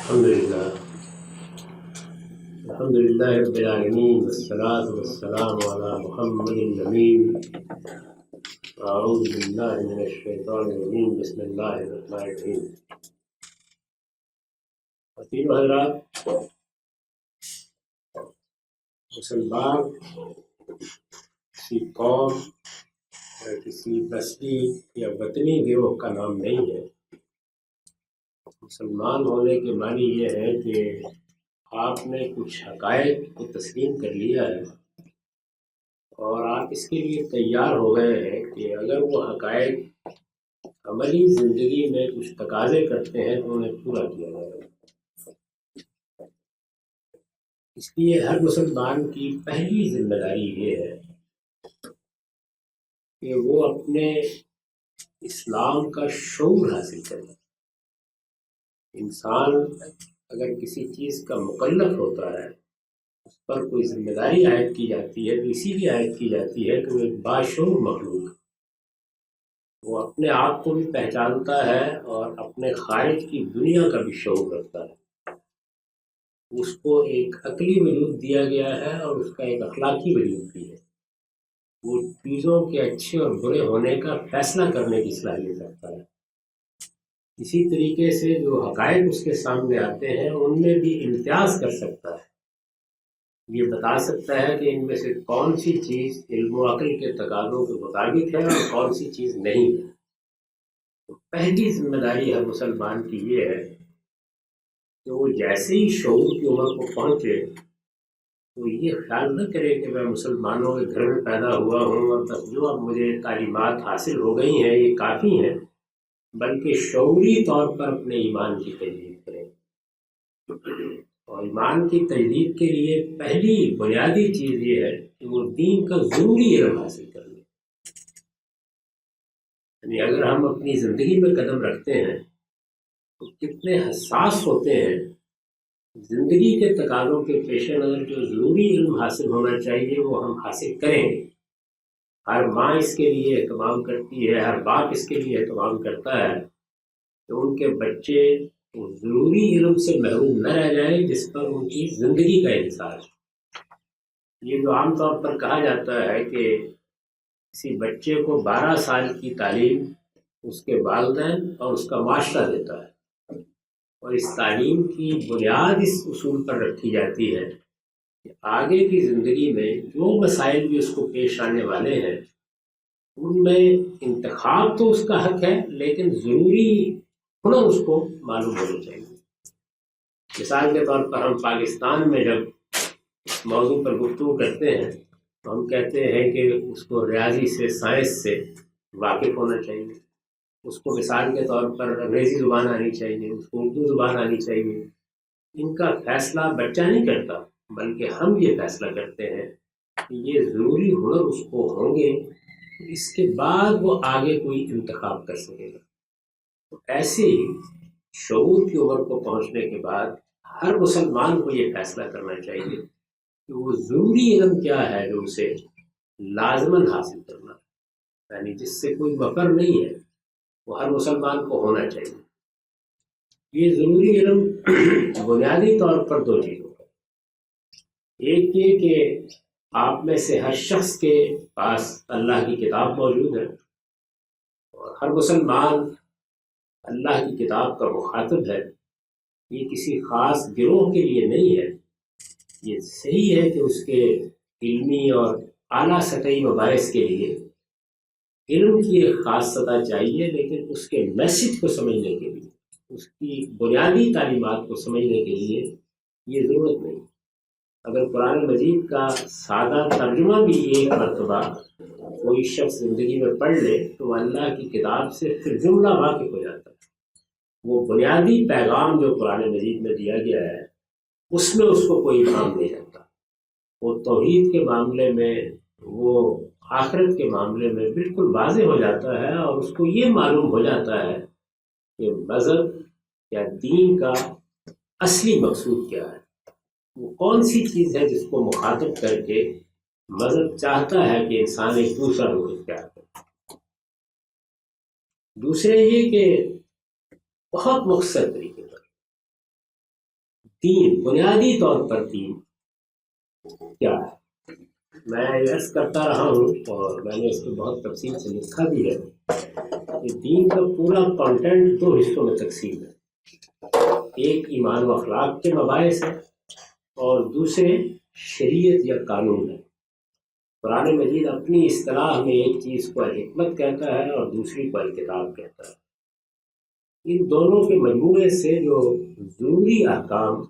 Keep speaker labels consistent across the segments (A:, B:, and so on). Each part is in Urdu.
A: الحمد لله الحمد لله رب العالمين والصلاة والسلام على محمد الأمين. أعوذ بالله من الشيطان الرجيم. بسم الله الرحمن الرحيم. حضرات حضرات، مسلمان کسی قوم یا کسی بستی یا وطنی گروہ کا نام نہیں ہے. مسلمان ہونے کے معنی یہ ہے کہ آپ نے کچھ حقائق کو تسلیم کر لیا ہے اور آپ اس کے لیے تیار ہو گئے ہیں کہ اگر وہ حقائق عملی زندگی میں کچھ تقاضے کرتے ہیں تو انہیں پورا کیا جائے گا. اس لیے ہر مسلمان کی پہلی ذمہ داری یہ ہے کہ وہ اپنے اسلام کا شعور حاصل کرے. انسان اگر کسی چیز کا مکلف ہوتا ہے، اس پر کوئی ذمہ داری عائد کی جاتی ہے تو اسی لیے عائد کی جاتی ہے کہ وہ ایک باشعور مخلوق ہے. وہ اپنے آپ کو بھی پہچانتا ہے اور اپنے خارج کی دنیا کا بھی شعور رکھتا ہے. اس کو ایک عقلی وجود دیا گیا ہے اور اس کا ایک اخلاقی وجود بھی ہے. وہ چیزوں کے اچھے اور برے ہونے کا فیصلہ کرنے کی صلاحیت رکھتا ہے. اسی طریقے سے جو حقائق اس کے سامنے آتے ہیں ان میں بھی امتیاز کر سکتا ہے. یہ بتا سکتا ہے کہ ان میں سے کون سی چیز علم و عقل کے تقاضوں کے مطابق ہے اور کون سی چیز نہیں ہے. تو پہلی ذمہ داری ہر مسلمان کی یہ ہے کہ وہ جیسے ہی شعور کی عمر کو پہنچے تو یہ خیال نہ کرے کہ میں مسلمانوں کے گھر میں پیدا ہوا ہوں اور بس جو اب مجھے تعلیمات حاصل ہو گئی ہیں یہ کافی ہیں، بلکہ شعوری طور پر اپنے ایمان کی تجدید کریں. اور ایمان کی تجدید کے لیے پہلی بنیادی چیز یہ ہے کہ وہ دین کا ضروری علم حاصل کر لیں. یعنی اگر ہم اپنی زندگی میں قدم رکھتے ہیں تو کتنے حساس ہوتے ہیں. زندگی کے تقاضوں کے پیش نظر جو ضروری علم حاصل ہونا چاہیے وہ ہم حاصل کریں گے. ہر ماں اس کے لیے اہتمام کرتی ہے، ہر باپ اس کے لیے اہتمام کرتا ہے کہ ان کے بچے ضروری علم سے محروم نہ رہ جائیں جس پر ان کی زندگی کا انحصار ہے. یہ جو عام طور پر کہا جاتا ہے کہ کسی بچے کو 12 سال کی تعلیم اس کے والدین اور اس کا معاشرہ دیتا ہے، اور اس تعلیم کی بنیاد اس اصول پر رکھی جاتی ہے کہ آگے کی زندگی میں جو مسائل بھی اس کو پیش آنے والے ہیں ان میں انتخاب تو اس کا حق ہے لیکن ضروری ہنر اس کو معلوم ہونا چاہیے. مثال کے طور پر ہم پاکستان میں جب اس موضوع پر گفتگو کرتے ہیں تو ہم کہتے ہیں کہ اس کو ریاضی سے، سائنس سے واقف ہونا چاہیے. اس کو مثال کے طور پر انگریزی زبان آنی چاہیے، اس کو اردو زبان آنی چاہیے. ان کا فیصلہ بچہ نہیں کرتا بلکہ ہم یہ فیصلہ کرتے ہیں کہ یہ ضروری ہنر اس کو ہوں گے، اس کے بعد وہ آگے کوئی انتخاب کر سکے گا. تو ایسے ہی شعور کی عمر کو پہنچنے کے بعد ہر مسلمان کو یہ فیصلہ کرنا چاہیے کہ وہ ضروری علم کیا ہے جو اسے لازماً حاصل کرنا ہے، یعنی جس سے کوئی مفر نہیں ہے، وہ ہر مسلمان کو ہونا چاہیے. یہ ضروری علم بنیادی طور پر دو چیزوں کا، ایک یہ کہ آپ میں سے ہر شخص کے پاس اللہ کی کتاب موجود ہے اور ہر مسلمان اللہ کی کتاب کا مخاطب ہے. یہ کسی خاص گروہ کے لیے نہیں ہے. یہ صحیح ہے کہ اس کے علمی اور اعلیٰ سطحی مباحث کے لیے علم کی ایک خاص سطح چاہیے، لیکن اس کے میسج کو سمجھنے کے لیے، اس کی بنیادی تعلیمات کو سمجھنے کے لیے یہ ضرورت نہیں. اگر قرآن مجید کا سادہ ترجمہ بھی ایک مرتبہ کوئی شخص زندگی میں پڑھ لے تو اللہ کی کتاب سے پھر جملہ واقف ہو جاتا ہے. وہ بنیادی پیغام جو قرآن مجید میں دیا گیا ہے اس میں اس کو کوئی ابہام نہیں رہتا. وہ توحید کے معاملے میں، وہ آخرت کے معاملے میں بالکل واضح ہو جاتا ہے اور اس کو یہ معلوم ہو جاتا ہے کہ مذہب یا دین کا اصلی مقصود کیا ہے، وہ کون سی چیز ہے جس کو مخاطب کر کے مذہب چاہتا ہے کہ انسان ایک دوسرا رخ اختیار کرے. دوسرے یہ کہ بہت مختصر طریقے پر تین بنیادی طور پر تین کیا ہے؟ میں عرض کرتا رہا ہوں اور میں نے اس کو بہت تفصیل سے لکھا بھی ہے کہ دین کا پورا کنٹینٹ دو حصوں میں تقسیم ہے، ایک ایمان و اخلاق کے مباحث ہے اور دوسرے شریعت یا قانون ہے۔ قرآن مجید اپنی اصطلاح میں ایک چیز کو الحکمت کہتا ہے اور دوسری کو الکتاب کہتا ہے۔ ان دونوں کے مجموعے سے جو ضروری احکام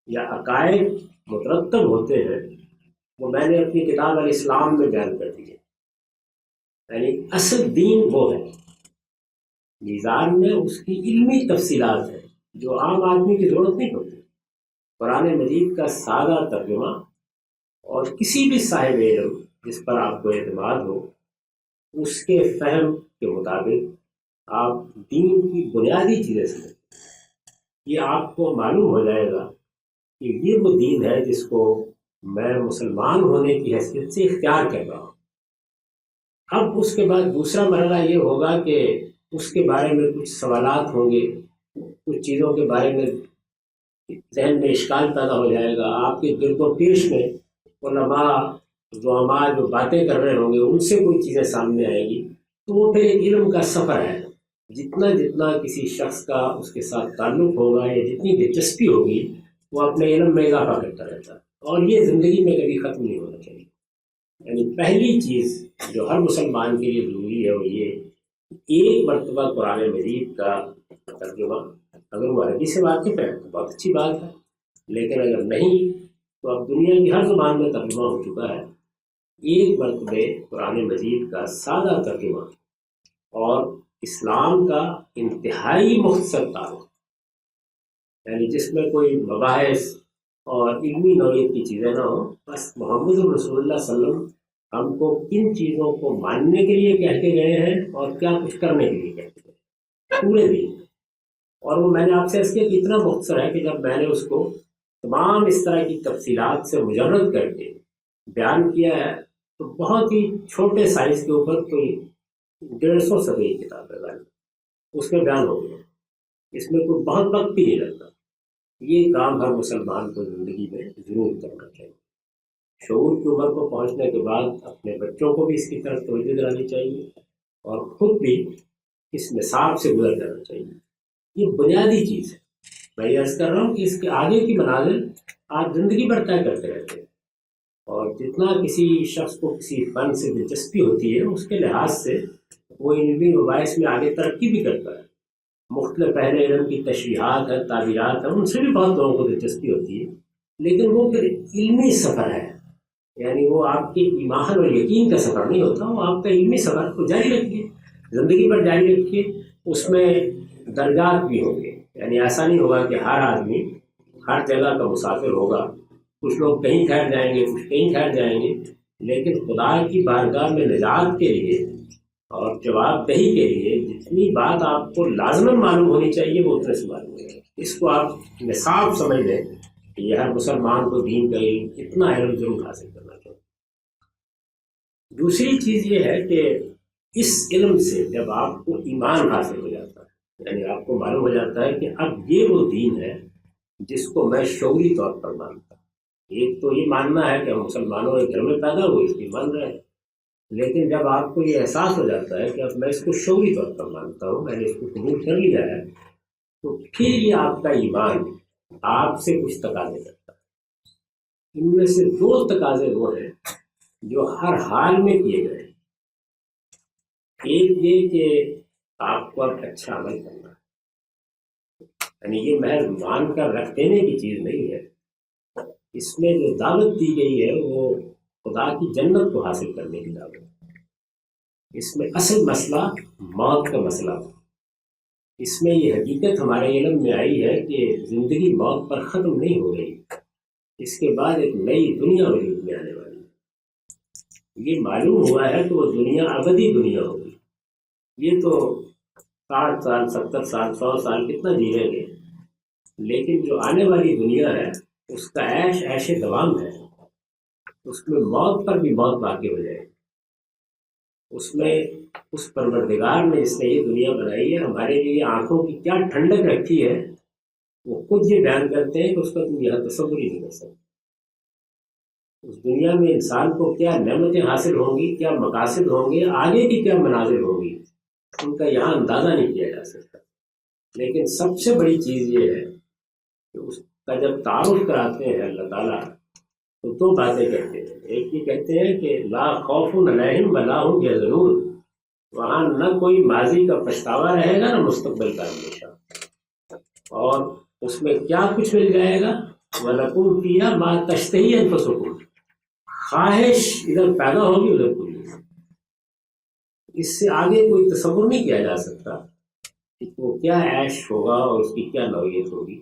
A: یا عقائد مترتب ہوتے ہیں وہ میں نے اپنی کتاب الاسلام میں بیان کر دیے، یعنی اصل دین وہ ہے، میزان میں اس کی علمی تفصیلات ہیں جو عام آدمی کی ضرورت نہیں ہوتی۔ قرآن مجید کا سادہ ترجمہ اور کسی بھی صاحب علم جس پر آپ کو اعتماد ہو اس کے فہم کے مطابق آپ دین کی بنیادی چیزیں سمجھیں، یہ آپ کو معلوم ہو جائے گا کہ یہ وہ دین ہے جس کو میں مسلمان ہونے کی حیثیت سے اختیار کر رہا ہوں۔ اب اس کے بعد دوسرا مرحلہ یہ ہوگا کہ اس کے بارے میں کچھ سوالات ہوں گے، کچھ چیزوں کے بارے میں ذہن میں اشکال پیدا ہو جائے گا، آپ کے گرد و پیش میں علماء زعماء جو باتیں کر رہے ہوں گے ان سے کوئی چیزیں سامنے آئیں گی، تو وہ پھر ایک علم کا سفر ہے۔ جتنا جتنا کسی شخص کا اس کے ساتھ تعلق ہوگا یا جتنی دلچسپی ہوگی وہ اپنے علم میں اضافہ کرتا رہتا ہے، اور یہ زندگی میں کبھی ختم نہیں ہونا چاہیے۔ یعنی پہلی چیز جو ہر مسلمان کے لیے ضروری ہے وہ یہ ایک مرتبہ قرآن مجید کا ترجمہ، اگر وہ عربی سے واقف ہے تو بہت اچھی بات ہے، لیکن اگر نہیں تو اب دنیا کی ہر زبان میں ترجمہ ہو چکا ہے، ایک مرتبہ قرآن مجید کا سادہ ترجمہ اور اسلام کا انتہائی مختصر تعارف، یعنی جس میں کوئی مباحث اور علمی نوعیت کی چیزیں نہ ہوں، بس محمد رسول اللہ صلی اللہ علیہ وسلم ہم کو کن چیزوں کو ماننے کے لیے کہہ کے گئے ہیں اور کیا کچھ کرنے کے لیے کہہ کے گئے پورے دن۔ اور وہ میں نے آپ سے اس کے اتنا مختصر ہے کہ جب میں نے اس کو تمام اس طرح کی تفصیلات سے مجرد کر کے بیان کیا ہے تو بہت ہی چھوٹے سائز کے اوپر کوئی 150 صفحے کی کتاب ہے، اس میں بیان ہو گیا، اس میں کوئی بہت وقت بھی نہیں لگتا۔ یہ کام ہر مسلمان کو زندگی میں ضرور کرنا چاہیے۔ شعور کی عمر کو پہنچنے کے بعد اپنے بچوں کو بھی اس کی طرف توجہ دلانے چاہیے اور خود بھی اس نصاب سے گزر جانا چاہیے۔ یہ بنیادی چیز ہے۔ میں یہ عرض کر رہا ہوں کہ اس کے آگے کی منازل آپ زندگی بھر طے کرتے رہتے ہیں، اور جتنا کسی شخص کو کسی فن سے دلچسپی ہوتی ہے اس کے لحاظ سے وہ علمی مباحث میں آگے ترقی بھی کرتا ہے۔ مختلف اہل علم کی تشریحات ہے، تعبیرات ہیں، ان سے بھی بہت لوگوں کو دلچسپی ہوتی ہے، لیکن وہ پھر علمی سفر ہے، یعنی وہ آپ کے ایمان اور یقین کا سفر نہیں ہوتا، وہ آپ کا علمی سفر کو جاری رکھیے، زندگی پر جاری رکھیے۔ اس میں درجات بھی ہوں گے، یعنی ایسا نہیں ہوگا کہ ہر آدمی ہر جگہ کا مسافر ہوگا، کچھ لوگ کہیں ٹھہر جائیں گے، کچھ کہیں ٹھہر جائیں گے، لیکن خدا کی بارگاہ میں نجات کے لیے اور جواب دہی کے لیے جتنی بات آپ کو لازماً معلوم ہونی چاہیے وہ اتنے سے معلوم ہے۔ اس کو آپ نصاب سمجھ لیں کہ یہ ہر مسلمان کو دین کا علم اتنا علم ضرور حاصل کرنا چاہیے۔ دوسری چیز یہ ہے کہ اس علم سے جب آپ کو ایمان حاصل ہو جاتا ہے، یعنی آپ کو معلوم ہو جاتا ہے کہ اب یہ وہ دین ہے جس کو میں شعوری طور پر مانتا ہوں۔ ایک تو یہ ماننا ہے کہ ہم مسلمانوں کے گھر میں پیدا ہوئے اس لیے مان رہے ہیں، لیکن جب آپ کو یہ احساس ہو جاتا ہے کہ اب میں اس کو شعوری طور پر مانتا ہوں، میں نے اس کو قبول کر لیا ہے، تو پھر یہ آپ کا ایمان آپ سے کچھ تقاضے کرتا ہے۔ ان میں سے دو تقاضے وہ ہیں جو ہر حال میں کیے گئے ہیں۔ ایک یہ کہ آپ کو اب اچھا عمل کرنا ہے، یعنی یہ محض مان کر رکھ دینے کی چیز نہیں ہے، اس میں جو دعوت دی گئی ہے وہ خدا کی جنت کو حاصل کرنے کی دعوت ہے۔ اس میں اصل مسئلہ موت کا مسئلہ ہے۔ اس میں یہ حقیقت ہمارے علم میں آئی ہے کہ زندگی موت پر ختم نہیں ہو رہی، اس کے بعد ایک نئی دنیا وجود میں آنے والی ہے۔ یہ معلوم ہوا ہے کہ وہ دنیا ابدی دنیا ہوگی۔ یہ تو 60 سال 70 سال 100 سال کتنا جی لیں گے، لیکن جو آنے والی دنیا ہے اس کا عیش عیش دوام ہے، اس میں موت پر بھی موت باقی ہو جائے گی۔ اس میں اس پروردگار نے جس نے یہ دنیا بنائی ہے ہمارے لیے آنکھوں کی کیا ٹھنڈک رکھی ہے وہ خود یہ بیان کرتے ہیں کہ اس کا تم یہاں تصور ہی نہیں کر سکتے۔ اس دنیا میں انسان کو کیا نعمتیں حاصل ہوں گی، کیا مقاصد ہوں گے، آگے کی کیا منازل ہوں گی، ان کا یہاں اندازہ نہیں کیا جا سکتا۔ لیکن سب سے بڑی چیز یہ ہے کہ اس کا جب تعارف کراتے ہیں اللہ تعالیٰ تو دو باتیں کہتے ہیں۔ ایک یہ کہتے ہیں کہ لا خوف علیہم ولا هم یحزنون، وہاں نہ کوئی ماضی کا پچھتاوا رہے گا نہ مستقبل کا اندیشہ، اور اس میں کیا کچھ مل جائے گا، وَلَكُمْ فِيهَا مَا تَشْتَهِي أَنفُسُكُمْ، خواہش ادھر پیدا ہوگی ادھر پوری ہوگی۔ اس سے آگے کوئی تصور نہیں کیا جا سکتا کہ وہ کیا عیش ہوگا اور اس کی کیا نوعیت ہوگی۔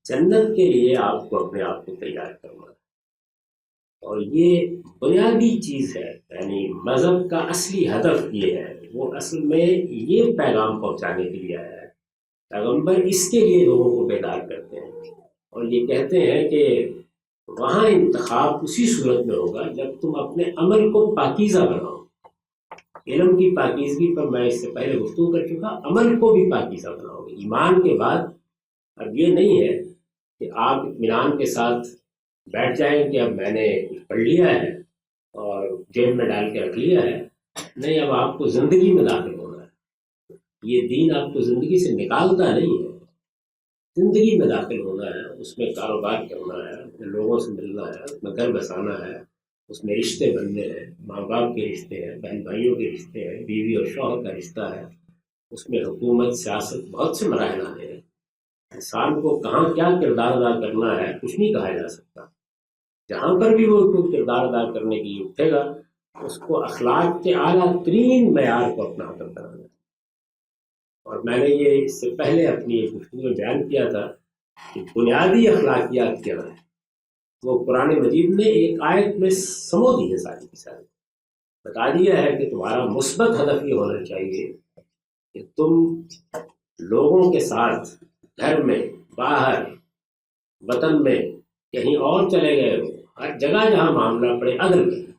A: جنت کے لیے آپ کو اپنے آپ کو تیار کرنا ہے، اور یہ بنیادی چیز ہے۔ یعنی مذہب کا اصلی ہدف یہ ہے، وہ اصل میں یہ پیغام پہنچانے کے لیے آیا ہے۔ پیغمبر اس کے لیے لوگوں کو بیدار کرتے ہیں، اور یہ کہتے ہیں کہ وہاں انتخاب اسی صورت میں ہوگا جب تم اپنے عمل کو پاکیزہ بناؤ۔ علم کی پاکیزگی پر میں اس سے پہلے گفتگو کر چکا، عمل کو بھی پاکیزہ بناؤ گے۔ ایمان کے بعد اب یہ نہیں ہے کہ آپ اطمینان کے ساتھ بیٹھ جائیں کہ اب میں نے کچھ پڑھ لیا ہے اور جیب میں ڈال کے رکھ لیا ہے۔ نہیں، اب آپ کو زندگی میں داخل ہونا ہے۔ یہ دین آپ کو زندگی سے نکالتا نہیں ہے، زندگی میں داخل ہونا ہے، اس میں کاروبار کرنا ہے، اپنے لوگوں سے ملنا ہے، اس میں گھر بسانا ہے، اس میں رشتے بننے ہیں، ماں باپ کے رشتے ہیں، بہن بھائیوں کے رشتے ہیں، بیوی اور شوہر کا رشتہ ہے، اس میں حکومت، سیاست، بہت سے مراحل آنے ہیں۔ انسان کو کہاں کیا کردار ادا کرنا ہے کچھ نہیں کہا جا سکتا۔ جہاں پر بھی وہ کوئی کردار ادا کرنے کے لیے اٹھے گا، اس کو اخلاق کے اعلیٰ ترین معیار کو اپنا حاصل کرانا ہے۔ اور میں نے یہ اس سے پہلے اپنی ایک گفتگو میں بیان کیا تھا کہ بنیادی اخلاقیات کیا ہے، وہ قرآن مجید نے ایک آیت میں سمو دی ہے، ساری کی ساری بتا دیا ہے کہ تمہارا مثبت ہدف یہ ہونا چاہیے کہ تم لوگوں کے ساتھ، گھر میں، باہر، وطن میں، کہیں اور چلے گئے ہو، ہر جگہ جہاں معاملہ پڑے عدل کریں۔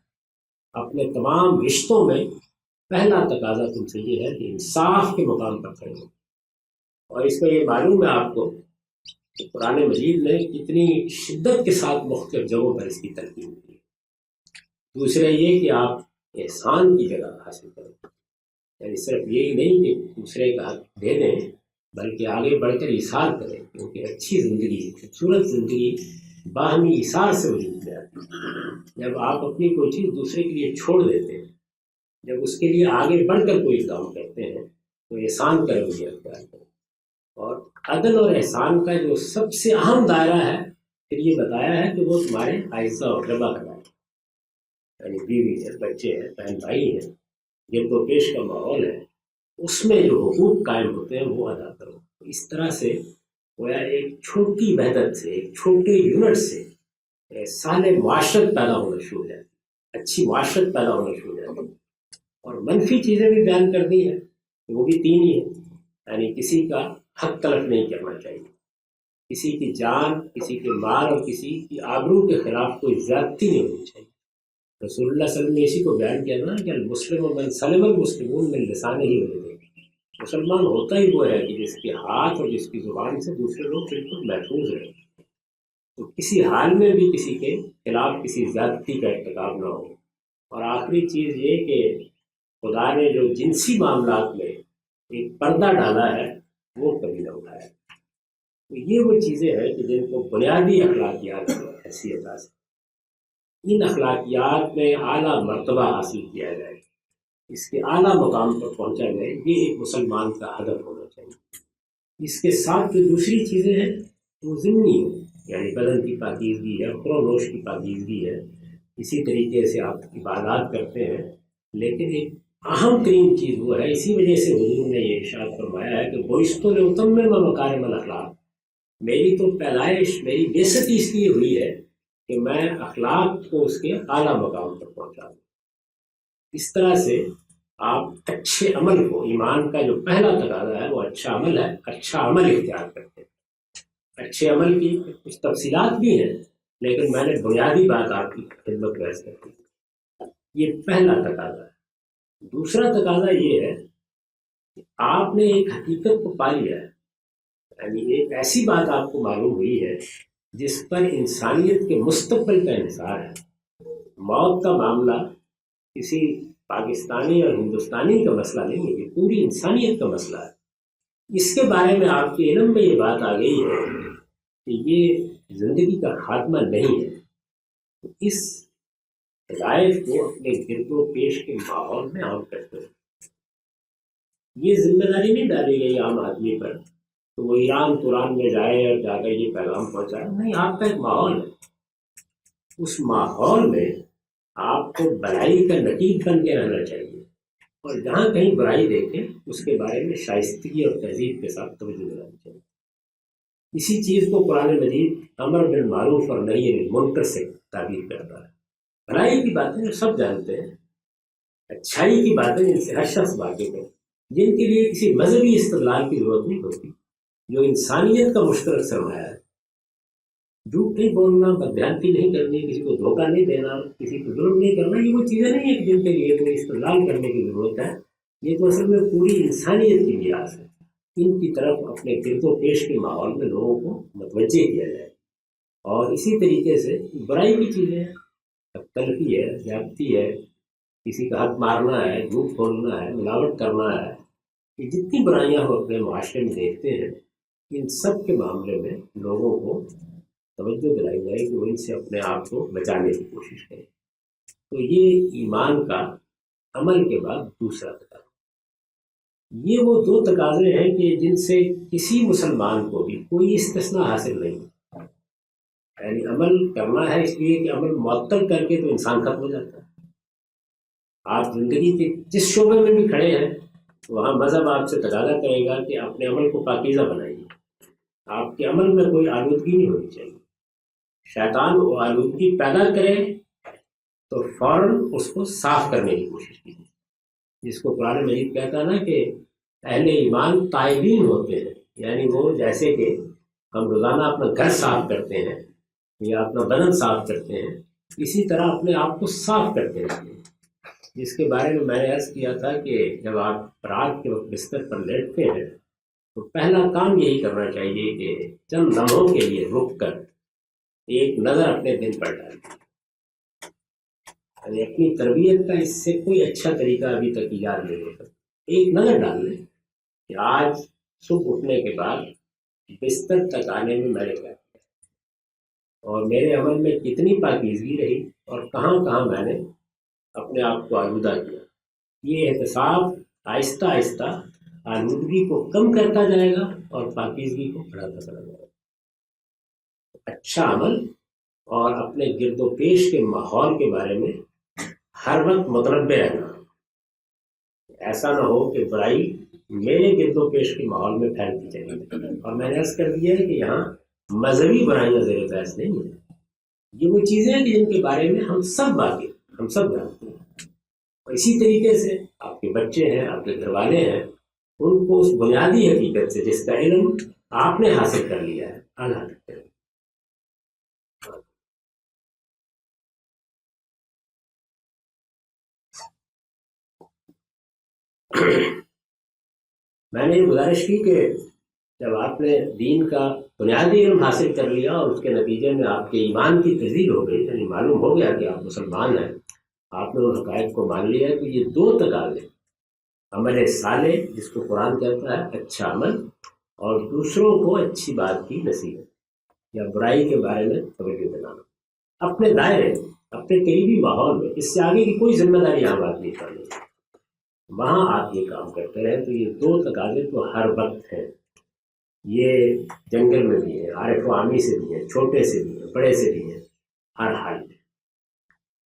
A: اپنے تمام رشتوں میں پہلا تقاضا تم سے یہ ہے کہ انصاف کے مقام پر کھڑے ہو۔ اور اس میں یہ معلوم ہے آپ کو کہ قرآن مجید نے کتنی شدت کے ساتھ مختلف جگہوں پر اس کی تلقین کی ہے۔ دوسرا یہ کہ آپ احسان کی جگہ حاصل کریں، یعنی صرف یہی نہیں کہ دوسرے کا حق دے دیں، بلکہ آگے بڑھ کر ایثار کریں، کیونکہ اچھی زندگی، خوبصورت زندگی باہمی ایثار سے وجود میں آتی ہے۔ جب آپ اپنی کوئی چیز دوسرے کے لیے چھوڑ دیتے ہیں، جب اس کے لیے آگے بڑھ کر کوئی کام کرتے ہیں، تو احسان کا رویہ اختیار کریں۔ اور عدل اور احسان کا جو سب سے اہم دائرہ ہے، پھر یہ بتایا ہے کہ وہ تمہارے اعزہ و اقربا کا دائرہ، یعنی بیوی ہے، بچے ہیں، بہن بھائی ہیں، جن کو پیش کا ماحول ہے، اس میں جو حقوق قائم ہوتے ہیں وہ ادا کرو۔ اس طرح سے گویا ایک چھوٹی وحدت سے، ایک چھوٹے یونٹ سے صالح معاشرت پیدا ہونا شروع ہو جاتی ہے، اچھی معاشرت پیدا ہونا شروع ہو جاتی ہے۔ اور منفی چیزیں بھی بیان کر دی ہیں، وہ بھی تین ہی ہیں، یعنی کسی کا حق تلف نہیں کرنا چاہیے، کسی کی جان، کسی کے مال اور کسی کی آبرو کے خلاف کوئی زیادتی نہیں ہونی چاہیے۔ رسول اللہ صلی اللہ علیہ وسلم نے اسی کو بیان کیا نا کہ المسلم من سلم المسلمون من لسانہ ہی ویدہ، مسلمان ہوتا ہی وہ ہے کہ جس کے ہاتھ اور جس کی زبان سے دوسرے لوگ بالکل محفوظ رہیں، تو کسی حال میں بھی کسی کے خلاف کسی زیادتی کا ارتکاب نہ ہو۔ اور آخری چیز یہ کہ خدا نے جو جنسی معاملات میں ایک پردہ ڈالا ہے وہ کبھی نہ اٹھایا۔ تو یہ وہ چیزیں ہیں کہ جن کو بنیادی اخلاقیات کی حیثیت حاصل، ان اخلاقیات میں اعلیٰ مرتبہ حاصل کیا جائے، اس کے اعلیٰ مقام پر پہنچا جائے، یہ ایک مسلمان کا ہدف ہونا چاہیے۔ اس کے ساتھ جو دوسری چیزیں ہیں وہ ضمنی ہیں، یعنی بدن کی پاکیزگی ہے، خور و نوش کی پاکیزگی ہے، اسی طریقے سے آپ عبادات کرتے ہیں، لیکن ایک اہم ترین چیز وہ ہے۔ اسی وجہ سے حضور نے یہ ارشاد فرمایا ہے کہ بعثت لأتمم مکارم الاخلاق، میری تو پیدائش، میری بعثت اس لیے ہوئی ہے کہ میں اخلاق کو اس کے اعلیٰ مقام پر پہنچا دوں۔ اس طرح سے آپ اچھے عمل کو، ایمان کا جو پہلا تقاضا ہے وہ اچھا عمل ہے، اچھا عمل اختیار کرتے ہیں۔ اچھے عمل کی کچھ تفصیلات بھی ہیں، لیکن میں نے بنیادی بات آپ کی خدمت میں عرض کر دی۔ یہ پہلا تقاضا ہے۔ دوسرا تقاضا یہ ہے کہ آپ نے ایک حقیقت کو پا لیا ہے یعنی ایک ایسی بات آپ کو معلوم ہوئی ہے جس پر انسانیت کے مستقبل کا انحصار ہے. موت کا معاملہ کسی پاکستانی اور ہندوستانی کا مسئلہ نہیں ہے، یہ پوری انسانیت کا مسئلہ ہے. اس کے بارے میں آپ کے علم میں یہ بات آ گئی ہے کہ یہ زندگی کا خاتمہ نہیں ہے. اس ہدایت کو اپنے گرد و پیش کے ماحول میں عام کرتے ہیں. یہ ذمہ داری نہیں ڈالی گئی عام آدمی پر تو وہ ایران توران میں جائے اور جا کر یہ پیغام پہنچائے. نہیں، آپ کا ایک ماحول ہے، اس ماحول میں آپ کو برائی کا نتیج بن کے رہنا چاہیے، اور جہاں کہیں برائی دیکھیں اس کے بارے میں شائستگی اور تہذیب کے ساتھ توجہ دلانی چاہیے. اسی چیز کو قرآن مجید امر بالمعروف اور نہی عن المنکر سے تعبیر کرتا ہے. بھلائی کی باتیں جو سب جانتے ہیں، اچھائی کی باتیں جن سے ہر شخص واقف ہے، جن کے لیے کسی مذہبی استدلال کی ضرورت نہیں ہوتی، جو انسانیت کا مشترک سرمایہ ہے. جھوٹ نہیں بولنا، بددھیانتی نہیں کرنی، کسی کو دھوکہ نہیں دینا، کسی کو ظلم نہیں کرنا، یہ وہ چیزیں نہیں ہیں جن کے لیے کوئی استدلال کرنے کی ضرورت ہے. یہ تو اصل میں پوری انسانیت کی میراث ہے. ان کی طرف اپنے گرد و پیش کے ماحول میں لوگوں کو متوجہ کیا جائے. اور اسی طریقے سے برائی کی چیزیں، تلفی ہے، زیادتی ہے، کسی کا حق مارنا ہے، جھوٹ بولنا ہے، ملاوٹ کرنا ہے، یہ جتنی برائیاں ہم اپنے معاشرے میں دیکھتے ہیں، ان سب کے معاملے میں لوگوں کو توجہ دلائی جائے کہ وہ ان سے اپنے آپ کو بچانے کی کوشش کریں. تو یہ ایمان کا عمل کے بعد دوسرا تقاضا. یہ وہ دو تقاضے ہیں کہ جن سے کسی مسلمان کو بھی کوئی استثناء حاصل نہیں. یعنی عمل کرنا ہے اس لیے کہ عمل معطل کر کے تو انسان ختم ہو جاتا ہے. آپ زندگی کے جس شعبے میں بھی کھڑے ہیں وہاں مذہب آپ سے تقاضا کرے گا کہ اپنے عمل کو پاکیزہ بنائیے. آپ کے عمل میں کوئی آلودگی نہیں ہونی چاہیے. شیطان وہ آلودگی پیدا کرے تو فوراً اس کو صاف کرنے کی کوشش کیجیے. جس کو قرآن مجید کہتا ہے نا کہ اہل ایمان تائبین ہوتے ہیں، یعنی وہ جیسے کہ ہم روزانہ اپنا گھر صاف کرتے ہیں یا اپنا بدن صاف کرتے ہیں، اسی طرح اپنے آپ کو صاف کرتے رہتے ہیں. جس کے بارے میں نے عرض کیا تھا کہ جب آپ رات کے وقت بستر پر لیٹتے ہیں تو پہلا کام یہی کرنا چاہیے کہ چند لمحوں کے لیے رک کر ایک نظر اپنے دل پر ڈالیں. یعنی اپنی تربیت کا اس سے کوئی اچھا طریقہ ابھی تک ایجاد نہیں ہوتا. ایک نظر ڈال لیں کہ آج صبح اٹھنے کے بعد بستر تک آنے میں میں نے کیا کیا اور میرے عمل میں کتنی پاکیزگی رہی اور کہاں کہاں میں نے اپنے آپ کو آلودہ کیا. یہ احتساب آہستہ آہستہ آلودگی کو کم کرتا جائے گا اور پاکیزگی کو بڑھاتا چلا جائے گا. اچھا عمل اور اپنے گرد و پیش کے ماحول کے بارے میں ہر وقت متنبع رہنا. ایسا نہ ہو کہ برائی میرے گرد و پیش کے ماحول میں پھیلتی چلی جائے. اور میں نے عرض کر دیا ہے کہ یہاں مذہبی برائیاں زیر بحث نہیں ہیں. یہ وہ چیزیں ہیں کہ جن کے بارے میں ہم سب واقف، ہم سب جانتے ہیں. اور اسی طریقے سے آپ کے بچے ہیں، آپ کے گھر والے ہیں، ان کو اس بنیادی حقیقت سے جس کا علم آپ نے حاصل کر لیا ہے آگاہ کرتے ہیں. میں نے یہ گزارش کی کہ جب آپ نے دین کا بنیادی علم حاصل کر لیا اور اس کے نتیجے میں آپ کے ایمان کی تجدید ہو گئی، یعنی معلوم ہو گیا کہ آپ مسلمان ہیں، آپ نے ان حقائق کو مان لیا کہ یہ دو تقاضے، عمل صالح جس کو قرآن کہتا ہے اچھا عمل، اور دوسروں کو اچھی بات کی نصیحت یا برائی کے بارے میں توجہ دلانا، اپنے دائرے، اپنے قریبی ماحول میں. اس سے آگے کی کوئی ذمہ داری عام آدمی کا نہیں. وہاں آپ یہ کام کرتے رہے تو یہ دو تقاضے تو ہر وقت ہیں. یہ جنگل میں بھی ہے، عارف و عامی سے بھی ہے، چھوٹے سے بھی ہے، بڑے سے بھی ہے، ہر حال میں.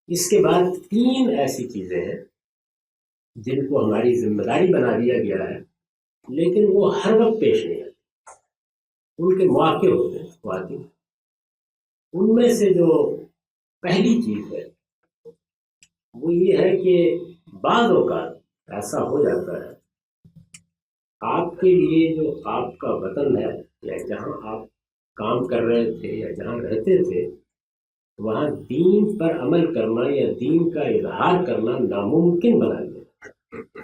A: اس کے بعد تین ایسی چیزیں ہیں جن کو ہماری ذمہ داری بنا دیا گیا ہے لیکن وہ ہر وقت پیش نہیں آتی. ان کے مواقع ہوتے ہیں واقعی. ان میں سے جو پہلی چیز ہے وہ یہ ہے کہ بعض اوقات ایسا ہو جاتا ہے آپ کے لیے جو آپ کا وطن ہے یا جہاں آپ کام کر رہے تھے یا جہاں رہتے تھے، وہاں دین پر عمل کرنا یا دین کا اظہار کرنا ناممکن بنا دیا.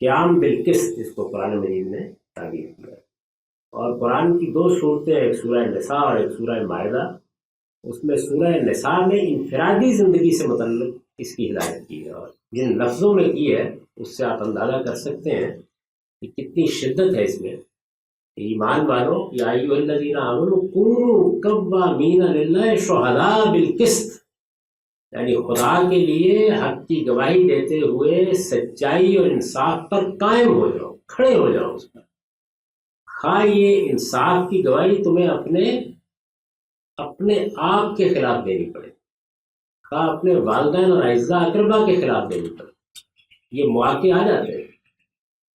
A: قیام بالقسط اس کو قرآن مجید نے تعبیر کیا ہے۔ اور قرآن کی 2 صورتیں، ایک سورہ نساء اور ایک سورہ مائدہ، اس میں سورہ نساء میں انفرادی زندگی سے متعلق اس کی ہدایت کی ہے، اور جن لفظوں میں کی ہے اس سے آپ اندازہ کر سکتے ہیں کہ کتنی شدت ہے اس میں۔ ایمان والو، یا ایھا الذین آمنوا کونوا قوامین للہ شہداء بالقسط، یعنی خدا کے لیے حق کی گواہی دیتے ہوئے سچائی اور انصاف پر قائم ہو جاؤ، کھڑے ہو جاؤ اس پر، خواہ یہ انصاف کی گواہی تمہیں اپنے آپ کے خلاف دینی پڑے، خواہ اپنے والدین اور اعزاء اقربا کے خلاف دینی پڑے۔ یہ مواقع آ جاتے ہیں،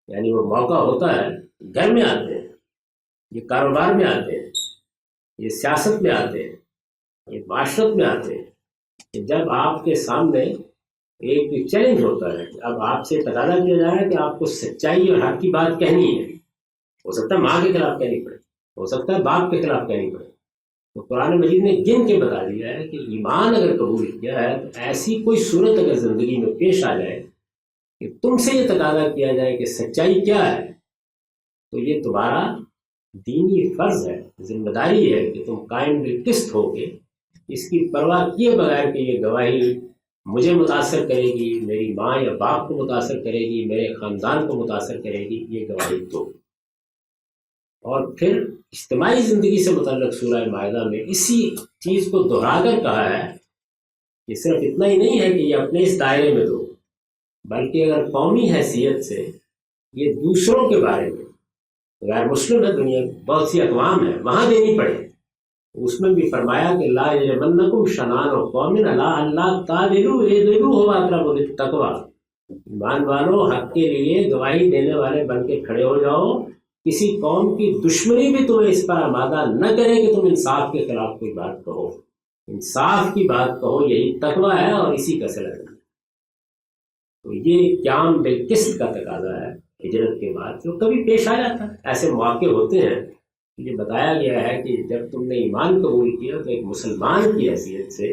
A: یعنی وہ موقع ہوتا ہے، گھر میں آتے ہیں، یہ کاروبار میں آتے ہیں، یہ سیاست میں آتے ہیں، یہ معاشرت میں آتے ہیں، کہ جب آپ کے سامنے ایک چیلنج ہوتا ہے، اب آپ سے تقاضا کیا جا رہا ہے کہ آپ کو سچائی اور حق کی بات کہنی ہے، ہو سکتا ہے ماں کے خلاف کہنی پڑے، ہو سکتا ہے باپ کے خلاف کہنی پڑے، تو قرآن مجید نے گن کے بتا دیا ہے کہ ایمان اگر قبول کیا ہے تو ایسی کوئی صورت اگر زندگی میں پیش آ جائے کہ تم سے یہ تقاضا کیا جائے کہ سچائی کیا ہے، تو یہ تمہارا دینی فرض ہے، ذمہ داری ہے کہ تم قائم بالقسط ہو کے اس کی پرواہ کیے بغیر کہ یہ گواہی مجھے متاثر کرے گی، میری ماں یا باپ کو متاثر کرے گی، میرے خاندان کو متاثر کرے گی، یہ گواہی دو۔ اور پھر اجتماعی زندگی سے متعلق سورہ مائدہ میں اسی چیز کو دہرا کر کہا ہے کہ صرف اتنا ہی نہیں ہے کہ یہ اپنے اس دائرے میں دو، بلکہ اگر قومی حیثیت سے یہ دوسروں کے بارے میں، غیر مسلم ہے دنیا میں بہت سی اقوام ہیں، وہاں دینی پڑے۔ اس میں بھی فرمایا کہ لا یجرمنکم شنآن قوم علی الا تعدلوا اعدلوا هو اقرب للتقوی، ایمان والو حق کے لیے گواہی دینے والے بن کے کھڑے ہو جاؤ، کسی قوم کی دشمنی بھی تمہیں اس پر آمادہ نہ کرے کہ تم انصاف کے خلاف کوئی بات کہو، انصاف کی بات کہو، یہی تقوی ہے اور اسی کا صلہ ہے۔ تو یہ قیام بالقسط کا تقاضا ہے ہجرت کے بعد، جو کبھی پیش آ جاتا ہے، ایسے مواقع ہوتے ہیں۔ یہ بتایا گیا ہے کہ جب تم نے ایمان قبول کیا تو ایک مسلمان کی حیثیت سے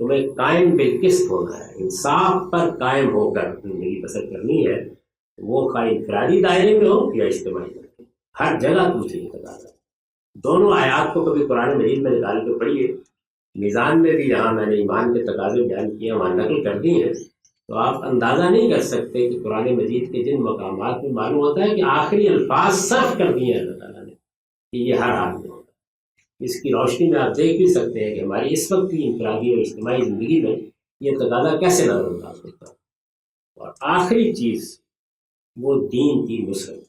A: تمہیں قائم بالقسط ہونا ہے، انصاف پر قائم ہو کر زندگی بسر کرنی ہے، وہ خواہ انفرادی دائرے میں ہو یا اجتماعی دائرے میں، ہر جگہ تم سے یہ تقاضا ہے۔ دونوں آیات کو کبھی قرآن مجید میں نکال کے پڑھیے، میزان میں بھی جہاں میں نے ایمان کے تقاضے بیان کیے وہاں نقل کر دی ہیں، تو آپ اندازہ نہیں کر سکتے کہ قرآن مجید کے جن مقامات میں معلوم ہوتا ہے کہ آخری الفاظ صرف کر دیے ہیں اللہ تعالیٰ نے کہ یہ ہر حال میں ہوتا ہے۔ اس کی روشنی میں آپ دیکھ بھی سکتے ہیں کہ ہماری اس وقت کی انفرادی اور اجتماعی زندگی میں یہ تقاضا کیسے نظر انداز ہوتا ہے۔ اور آخری چیز وہ دین کی نصرت،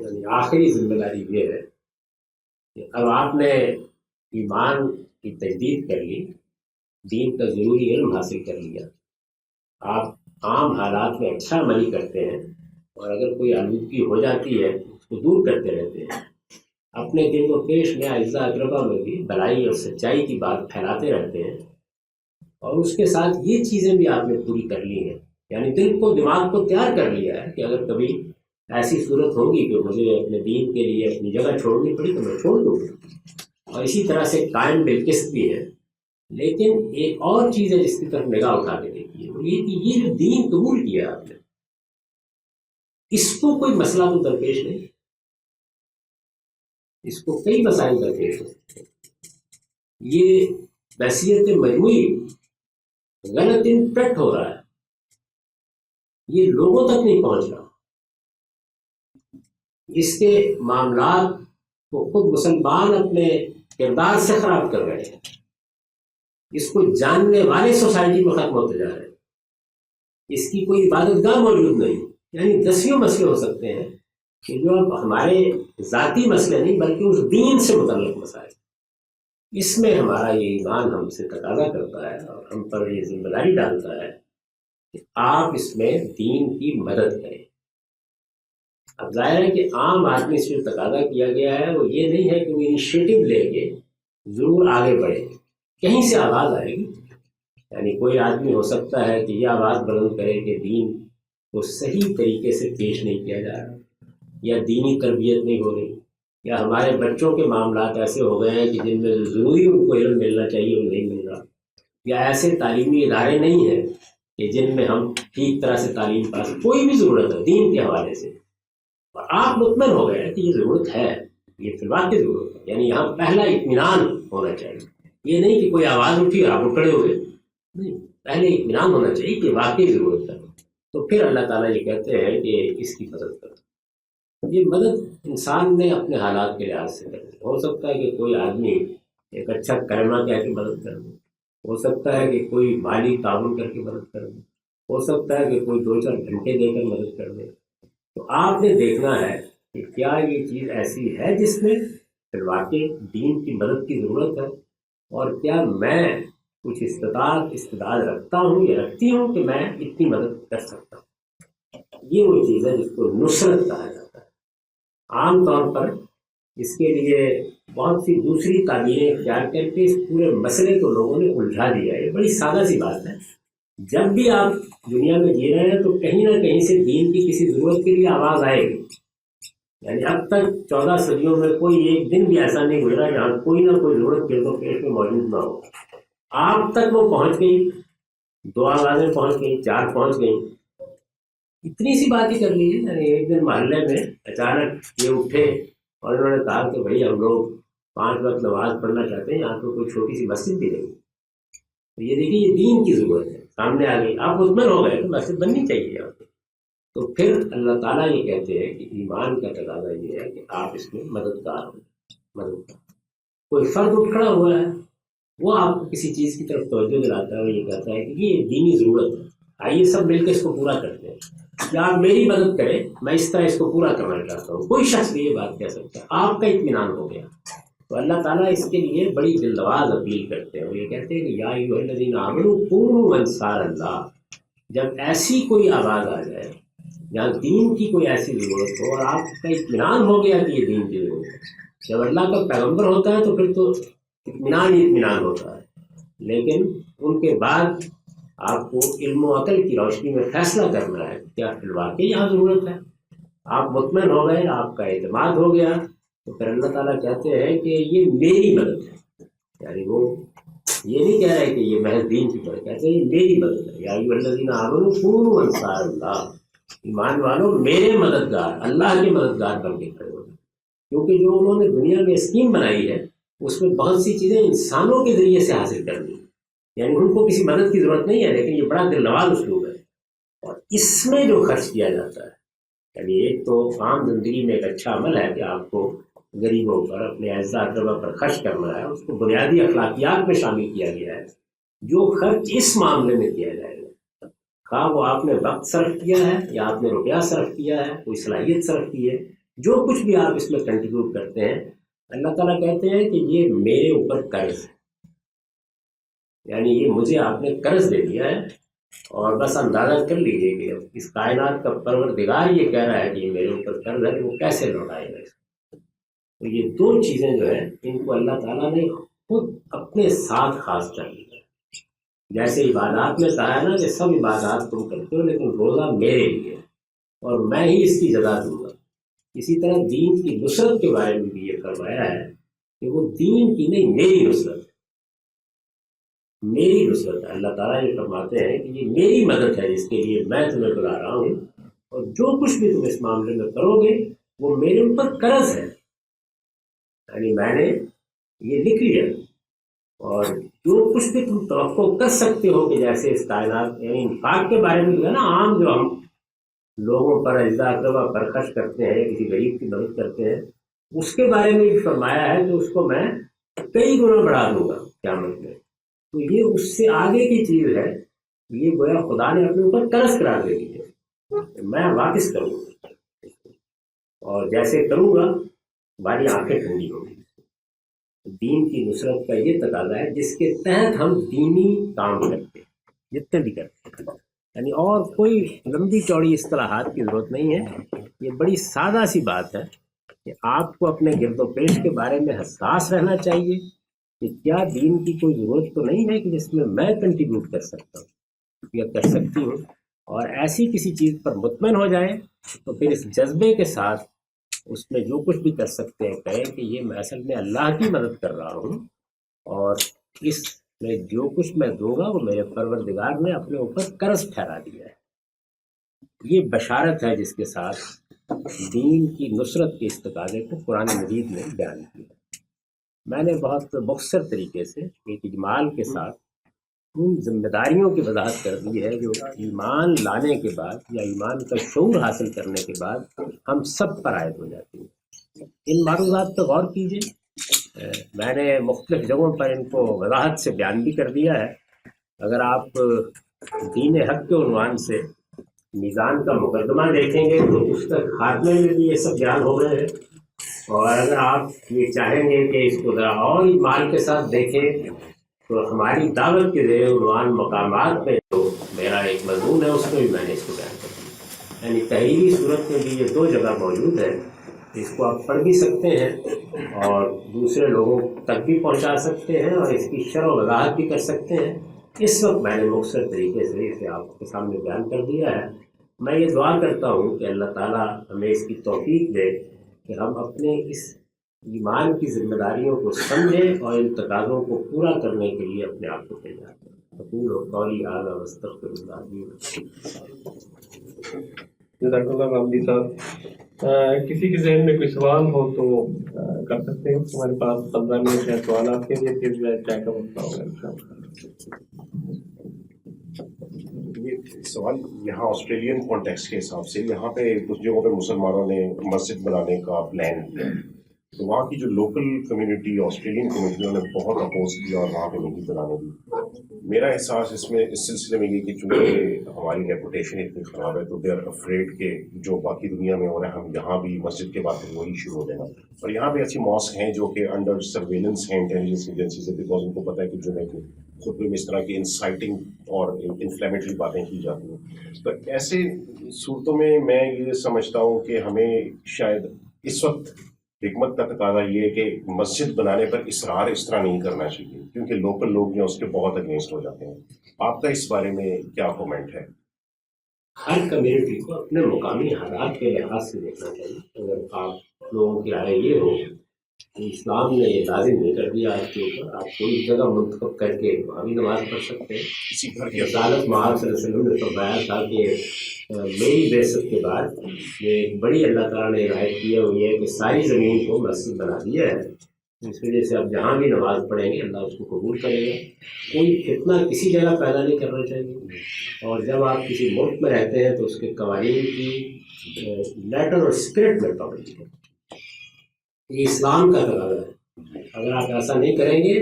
A: یعنی آخری ذمہ داری یہ ہے کہ اب آپ نے ایمان کی تجدید کر لی، دین کا ضروری علم حاصل کر لیا، آپ عام حالات میں اچھا عملی کرتے ہیں، اور اگر کوئی آلودگی ہو جاتی ہے اس کو دور کرتے رہتے ہیں، اپنے دل و پیش میں اعزاء اقربا میں بھی بھلائی اور سچائی کی بات پھیلاتے رہتے ہیں، اور اس کے ساتھ یہ چیزیں بھی آپ نے پوری کر لی ہیں، یعنی دل کو دماغ کو تیار کر لیا ہے کہ اگر کبھی ایسی صورت ہوگی کہ مجھے اپنے دین کے لیے اپنی جگہ چھوڑنی پڑی تو میں چھوڑ دوں گا۔ اور اسی طرح سے قائم بالقسط بھی ہے۔ لیکن ایک اور چیز ہے جس کی طرف نگاہ اٹھا کے دیکھیے، وہ یہ کہ یہ جو دین قبول کیا آپ نے، اس کو کوئی مسئلہ تو درپیش نہیں، اس کو کئی مسائل درپیش ہیں۔ یہ بحثیت مجموعی غلط امپیکٹ ہو رہا ہے، یہ لوگوں تک نہیں پہنچ رہا، اس کے معاملات کو خود مسلمان اپنے کردار سے خراب کر رہے ہیں، اس کو جاننے والے سوسائٹی میں ختم ہوتے جا رہے ہیں، اس کی کوئی عبادت گاہ موجود نہیں، یعنی دسیوں مسئلے ہو سکتے ہیں کہ جو اب ہمارے ذاتی مسئلے نہیں بلکہ اس دین سے متعلق مسائل، اس میں ہمارا یہ ایمان ہم سے تقاضا کرتا ہے اور ہم پر یہ ذمہ داری ڈالتا ہے کہ آپ اس میں دین کی مدد کریں۔ اب ظاہر ہے کہ عام آدمی سے جو تقاضا کیا گیا ہے وہ یہ نہیں ہے کہ وہ انیشیٹو لے کے ضرور آگے بڑھے، کہیں سے آواز آئے گی، یعنی کوئی آدمی ہو سکتا ہے کہ یہ آواز بلند کرے کہ دین کو صحیح طریقے سے پیش نہیں کیا جا رہا، یا دینی تربیت نہیں ہو رہی، یا ہمارے بچوں کے معاملات ایسے ہو گئے ہیں کہ جن میں ضروری ان کو علم ملنا چاہیے وہ نہیں مل رہا، یا ایسے تعلیمی ادارے نہیں ہیں کہ جن میں ہم ٹھیک طرح سے تعلیم پاس کوئی بھی ضرورت ہے دین کے حوالے سے، اور آپ مطمئن ہو گئے کہ یہ ضرورت ہے، یہ فی الواقع کی ضرورت ہے، یعنی یہاں پہلا اطمینان ہونا چاہیے، یہ نہیں کہ کوئی آواز اٹھی اور آپ کھڑے ہوئے، نہیں، پہلے اطمینان ہونا چاہیے کہ واقعی ضرورت ہے، تو پھر اللہ تعالیٰ یہ کہتے ہیں کہ اس کی مدد کرو۔ یہ مدد انسان نے اپنے حالات کے لحاظ سے کرنی، ہو سکتا ہے کہ کوئی آدمی ایک اچھا کلمہ کہہ کے مدد کر دے، ہو سکتا ہے کہ کوئی مالی تعاون کر کے مدد کر دے، ہو سکتا ہے کہ کوئی 2-4 گھنٹے دے کر مدد کر دے، تو آپ نے دیکھنا ہے کہ کیا یہ چیز ایسی ہے جس میں پھر واقعی دین کی مدد کی ضرورت ہے، اور کیا میں کچھ استعداد رکھتا ہوں یا رکھتی ہوں کہ میں اتنی مدد کر سکتا ہوں۔ یہ وہ چیز ہے جس کو نصرت کہا جاتا ہے۔ عام طور پر اس کے لیے بہت سی دوسری تعبیریں اختیار کر کے اس پورے مسئلے کو لوگوں نے الجھا دیا ہے۔ یہ بڑی سادہ سی بات ہے، جب بھی آپ دنیا میں جی رہے ہیں تو کہیں نہ کہیں سے دین کی کسی ضرورت کے لیے آواز آئے گی، یعنی اب تک 14 صدیوں میں کوئی ایک دن بھی ایسا نہیں گزرا جہاں کوئی نہ کوئی ضرورت گرد و پیش میں موجود نہ ہو، آپ تک وہ پہنچ گئی، 2 آوازیں پہنچ گئیں، 4 پہنچ گئیں، اتنی سی بات ہی کر لیجیے۔ یعنی ایک دن محلے میں اچانک یہ اٹھے اور انہوں نے کہا کہ بھائی ہم لوگ 5 وقت نماز پڑھنا چاہتے ہیں، یہاں تو کوئی چھوٹی سی مسجد بھی نہیں، تو یہ دیکھیے یہ دین کی ضرورت ہے، سامنے آ گئی، آپ مطمئن ہو گئے کہ مسجد بننی چاہیے یہاں پہ، تو پھر اللہ تعالیٰ یہ کہتے ہیں کہ ایمان کا تقاضا یہ ہے کہ آپ اس میں مددگار ہوں، مددگار۔ کوئی فرد اٹھ کھڑا ہوا ہے، وہ آپ کو کسی چیز کی طرف توجہ دلاتا ہے اور یہ کہتا ہے کہ یہ دینی ضرورت ہے، آئیے سب مل کے اس کو پورا کرتے ہیں، یا آپ میری مدد کریں، میں اس طرح اس کو پورا کرنا چاہتا ہوں، کوئی شخص بھی یہ بات کہہ سکتا ہے، آپ کا اطمینان ہو گیا، تو اللہ تعالیٰ اس کے لیے بڑی دلواز اپیل کرتے ہیں، وہ یہ کہتے ہیں کہ یا ایھا الذین آمنوا کونوا انصار اللہ۔ جب ایسی کوئی آواز آ جائے جہاں دین کی کوئی ایسی ضرورت ہو اور آپ کا اطمینان ہو گیا کہ یہ دین کی ضرورت ہے، جب اللہ کا پیغمبر ہوتا ہے تو پھر تو اطمینان ہی اطمینان ہوتا ہے، لیکن ان کے بعد آپ کو علم و عقل کی روشنی میں فیصلہ کرنا ہے کیا فی الواقع یہاں ضرورت ہے، آپ مطمئن ہو گئے، آپ کا اعتماد ہو گیا، تو پھر اللہ تعالیٰ کہتے ہیں کہ یہ میری مدد ہے، یعنی وہ یہ نہیں کہہ رہے کہ یہ محض دین کی مدد، کہتے ہیں یہ میری مدد ہے، یا ایھا الذین آمنوا کونوا انصار اللہ، ایمان والوں میرے مددگار، اللہ کے مددگار بن کے کھڑے ہو، کیونکہ جو انہوں نے دنیا میں اسکیم بنائی ہے اس میں بہت سی چیزیں انسانوں کے ذریعے سے حاصل کرنی، یعنی ان کو کسی مدد کی ضرورت نہیں ہے، لیکن یہ بڑا دل نواز اسلوب ہے، اور اس میں جو خرچ کیا جاتا ہے، یعنی ایک تو عام زندگی میں ایک اچھا عمل ہے کہ آپ کو غریبوں پر، اپنے اعزاء اقربا پر خرچ کرنا ہے، اس کو بنیادی اخلاقیات میں شامل کیا گیا ہے، جو خرچ اس معاملے میں کیا جائے گا، خواہ وہ آپ نے وقت صرف کیا ہے یا آپ نے روپیہ صرف کیا ہے، کوئی صلاحیت صرف کی ہے، جو کچھ بھی آپ اس میں کنٹریبیوٹ کرتے ہیں، اللہ تعالیٰ کہتے ہیں کہ یہ میرے اوپر قرض ہے، یعنی یہ مجھے آپ نے قرض دے دیا ہے، اور بس اندازہ کر لیجیے کہ اس کائنات کا پروردگار یہ کہہ رہا ہے کہ یہ میرے اوپر قرض ہے، وہ کیسے لوٹائے گا اس کو؟ تو یہ 2 چیزیں جو ہیں ان کو اللہ تعالیٰ نے خود اپنے ساتھ خاص کر لیا ہے، جیسے عبادات میں کہا ہے نا کہ سب عبادات تم کرتے ہو لیکن روزہ میرے لیے اور میں ہی اس کی جزا دوں گا، اسی طرح دین کی نصرت کے بارے میں بھی یہ فرمایا ہے کہ وہ دین کی نہیں میری نصرت ہے، میری نصرت ہے۔ اللہ تعالیٰ یہ فرماتے ہیں کہ یہ میری مدد ہے جس کے لیے میں تمہیں بلا رہا ہوں، اور جو کچھ بھی تم اس معاملے میں کرو گے وہ میرے اوپر قرض ہے، یعنی میں نے یہ لکھ لیا، اور جو کچھ بھی تم توقع کر سکتے ہو کہ جیسے اس کائنات، یعنی انفاق کے بارے میں جو ہے نا عام جو ہم لوگوں پر اعزاء اقربا پر خرچ کرتے ہیں، کسی غریب کی مدد کرتے ہیں، اس کے بارے میں بھی فرمایا ہے کہ اس کو میں کئی گنا بڑھا دوں گا قیامت میں، تو یہ اس سے آگے کی چیز ہے، یہ گویا خدا نے اپنے اوپر قرض قرار دے دی ہے، میں واپس کروں گا، اور جیسے کروں گا ہماری آنکھیں ٹھنڈی ہوگی۔ دین کی نصرت کا یہ تقاضا ہے جس کے تحت ہم دینی کام کرتے ہیں، جتنے بھی کرتے ہیں، یعنی اور کوئی لمبی چوڑی اصطلاحات کی ضرورت نہیں ہے، یہ بڑی سادہ سی بات ہے کہ آپ کو اپنے گرد و پیش کے بارے میں حساس رہنا چاہیے کہ کیا دین کی کوئی ضرورت تو نہیں ہے کہ جس میں میں کنٹریبیوٹ کر سکتا ہوں یا کر سکتی ہوں، اور ایسی کسی چیز پر مطمئن ہو جائیں تو پھر اس جذبے کے ساتھ اس میں جو کچھ بھی کر سکتے ہیں کہیں کہ یہ میں اصل میں اللہ کی مدد کر رہا ہوں، اور اس میں جو کچھ میں دوں گا وہ میرے پروردگار نے اپنے اوپر قرض ٹھہرا دیا ہے. یہ بشارت ہے جس کے ساتھ دین کی نصرت کے اس تقاضے کو قرآن مجید نے بیان کیا. میں نے بہت مختصر طریقے سے ایک اجمال کے ساتھ ان ذمہ داریوں کی وضاحت کر دی ہے جو ایمان لانے کے بعد یا ایمان کا شعور حاصل کرنے کے بعد ہم سب پر عائد ہو جاتی ہیں. ان معروضات پہ غور کیجیے. میں نے مختلف جگہوں پر ان کو وضاحت سے بیان بھی کر دیا ہے. اگر آپ دین حق کے عنوان سے میزان کا مقدمہ دیکھیں گے تو اس تک خاتمے میں بھی یہ سب بیان ہو رہے ہیں. اور اگر آپ یہ چاہیں گے کہ اس کو ذرا اور ایمان کے ساتھ دیکھیں تو ہماری دعوت کے زیر عنوان مقامات میں جو میرا ایک مضمون ہے اس میں بھی میں نے اس کو بیان کر دیا. یعنی تحریری صورت میں بھی یہ 2 جگہ موجود ہے. اس کو آپ پڑھ بھی سکتے ہیں اور دوسرے لوگوں تک بھی پہنچا سکتے ہیں اور اس کی شرح و وضاحت بھی کر سکتے ہیں. اس وقت میں نے مختصر طریقے سے اسے آپ کے سامنے بیان کر دیا ہے. میں یہ دعا کرتا ہوں کہ اللہ تعالیٰ ہمیں اس کی توفیق دے کہ ہم اپنے اس ایمان کی ذمہ داریوں کو سمجھیں اور ان تقاضوں کو پورا کرنے کے لیے اپنے آپ کو تیار کریں. اقول قولی ھذا واستغفر اللہ لي ولکم.
B: جزاک اللہ غامدی صاحب. کسی کے ذہن میں کوئی سوال ہو تو کر سکتے ہیں. ہمارے پاس 15 منٹ ہے سوال آپ کے لیے، پھر چائے کا وقت ہوگا انشاءاللہ.
C: یہ سوال یہاں آسٹریلین کانٹیکس کے حساب سے یہاں پہ کچھ جگہوں پہ مسلمانوں نے مسجد بنانے کا پلان کیا، تو وہاں کی جو لوکل کمیونٹی آسٹریلین کمیونٹیوں نے بہت اپوز کیا اور وہاں پہ نہیں بنانے دی. میرا احساس اس سلسلے میں یہ کہ چونکہ ہماری ریپوٹیشن اتنی خراب ہے تو دے آر افریڈ کہ جو باقی دنیا میں ہو رہا ہے ہم یہاں بھی مسجد کے بعد وہی شروع ہو دینا. اور یہاں پہ ایسی ماسک ہیں جو کہ انڈر سرویلنس ہیں انٹیلیجنس ایجنسی سے، بیکاز ان کو پتہ ہے کہ جو ہے خطبے میں اس طرح کی انسائٹنگ اور انفلیمیٹری باتیں کی جاتی ہیں. تو ایسے صورتوں میں میں یہ سمجھتا ہوں کہ ہمیں شاید اس وقت حکمت کا تقاضا یہ ہے کہ مسجد بنانے پر اصرار اس طرح نہیں کرنا چاہیے، کیونکہ لوکل لوگ جو اس کے بہت اگینسٹ ہو جاتے ہیں. آپ کا اس بارے میں کیا کومنٹ ہے؟
A: ہر کمیونٹی کو اپنے مقامی حالات کے لحاظ سے دیکھنا چاہیے. اگر آپ لوگوں کی رائے یہ ہو کہ اسلام نے یہ لازم نہیں کر دیا آپ کے اوپر، آپ کوئی جگہ منتخب کر کے وہاں بھی نماز پڑھ سکتے ہیں.
C: کسی گھر کی
A: رسالت محمد صلی اللہ علیہ وسلم نے فرمایا تھا کہ میری بعثت کے بعد جو ایک بڑی اللہ تعالیٰ نے ہدایت کی ہے وہ یہ ہے کہ ساری زمین کو مسجد بنا دیا ہے. اس وجہ سے آپ جہاں بھی نماز پڑھیں گے اللہ اس کو قبول کرے گا. کوئی فتنہ کسی جگہ پیدا نہیں کرنا چاہیے. اور جب آپ کسی ملک میں رہتے ہیں تو اس کے قوانین کی لیٹر اور اسپرٹ میں پابندی کریں. یہ اسلام کا تقاضا ہے. اگر آپ ایسا نہیں کریں گے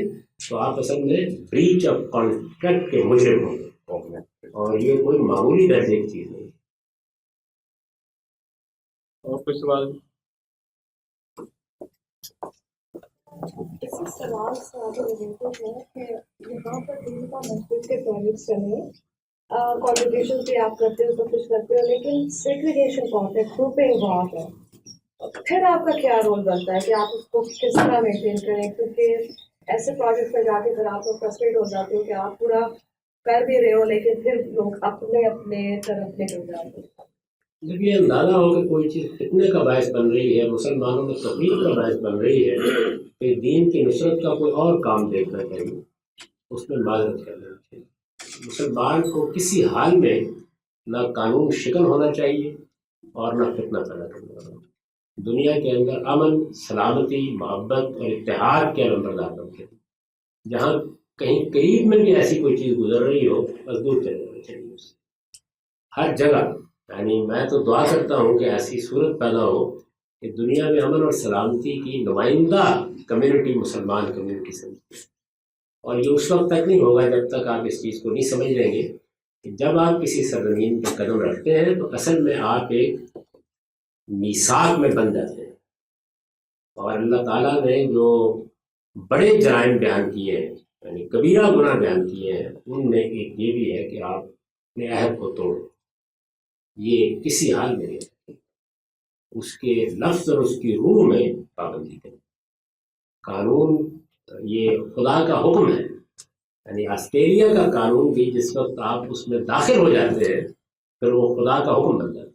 A: تو آپ اصل میں بریچ آف کانٹریکٹ کے مجرم ہوں گے، اور یہ کوئی معمولی درجے کی چیز نہیں.
B: اور کوئی سوال؟
D: اسی سوال سے آگے ریلیٹڈ ہے کہ یہاں پر دین کا مسجد کے پروجیکٹس چلے، کانٹریبیوشن بھی آپ کرتے ہو، سب کچھ کرتے ہو، لیکن سیگریگیشن بہت ہے، گروپنگ بہت ہے. پھر آپ کا کیا رول بنتا ہے کہ آپ اس کو کس طرح مینٹین کریں؟ کیونکہ ایسے پروجیکٹ میں جا کے پھر آپ لوگ فرسٹریٹ ہو جاتے ہو کہ آپ پورا کر بھی رہے ہو لیکن پھر لوگ اپنے اپنے طرف نکل جاتے ہیں.
A: جب یہ اندازہ ہو کہ کوئی چیز فتنے کا باعث بن رہی ہے، مسلمانوں میں تفریق کا باعث بن رہی ہے، کہ دین کی نصرت کا کوئی اور کام دیکھنا چاہیے، اس میں معذرت کر لینا چاہیے. مسلمان کو کسی حال میں نہ قانون شکن ہونا چاہیے اور نہ فتنہ پیدا کرنا چاہیے. دنیا کے اندر امن، سلامتی، محبت اور اتحاد کے نمبردار بنتے ہیں. جہاں کہیں قریب میں بھی ایسی کوئی چیز گزر رہی ہو بس دور چلے جانا چاہیے اس سے. ہر جگہ یعنی میں تو دعا کرتا ہوں کہ ایسی صورت پیدا ہو کہ دنیا میں امن اور سلامتی کی نمائندہ کمیونٹی مسلمان کمیونٹی سمجھے. اور یہ اس وقت تک نہیں ہوگا جب تک آپ اس چیز کو نہیں سمجھ لیں گے کہ جب آپ کسی سرزمین پہ قدم رکھتے ہیں تو اصل میں آپ ایک میثاق میں بن جاتے ہیں. اور اللہ تعالیٰ نے جو بڑے جرائم بیان کیے ہیں، یعنی کبیرہ گناہ بیان کیے ہیں، ان میں ایک یہ بھی ہے کہ آپ اپنے عہد کو توڑیں. یہ کسی حال میں نہیں، اس کے لفظ اور اس کی روح میں پابندی کریں. قانون یہ خدا کا حکم ہے. یعنی آسٹریلیا کا قانون بھی جس وقت آپ اس میں داخل ہو جاتے ہیں پھر وہ خدا کا حکم بن جاتا ہے.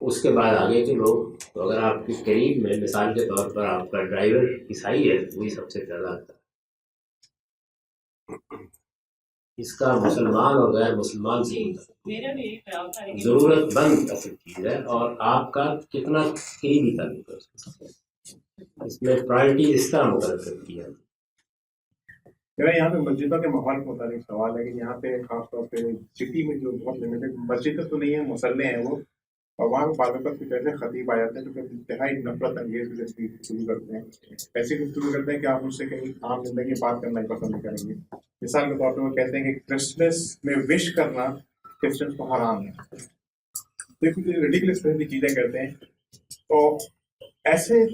A: اس کے بعد آگے کے لوگ، تو اگر آپ کے قریب میں مثال کے طور پر آپ کا ڈرائیور عیسائی ہے وہی سب سے زیادہ آتا ہے. اس کا مسلمان اور غیر مسلمان سے
E: میرا بھی یہی خیال تھا لیکن
A: ضرورت مند اصل چیز ہے، اور آپ کا کتنا قریبی تعلق ہے اس کے ساتھ، اس میں پرائرٹی اس طرح مقرر کرتی ہے.
F: میرا یہاں پہ مسجدوں کے ماحول کے متعلق سوال ہے کہ یہاں پہ خاص طور پہ سٹی میں جو بہت لمیٹڈ مسجدیں تو نہیں ہیں، مسلح ہیں وہ، اور وہاں بعض اوقات کچھ ایسے خطیب آ جاتے ہیں جو کہ انتہائی نفرت انگیز گفتگو کرتے ہیں، ایسی گفتگو کرتے ہیں کہ آپ اس سے کہیں عام زندگی میں بات کرنا ہی پسند نہیں کریں گے. مثال کے طور پہ وہ کہتے ہیں کہ کرسمس میں وش کرنا کرسچنس کو حرام ہے. کچھ ریڈیکولس قسم کی چیزیں کرتے ہیں. تو ایسے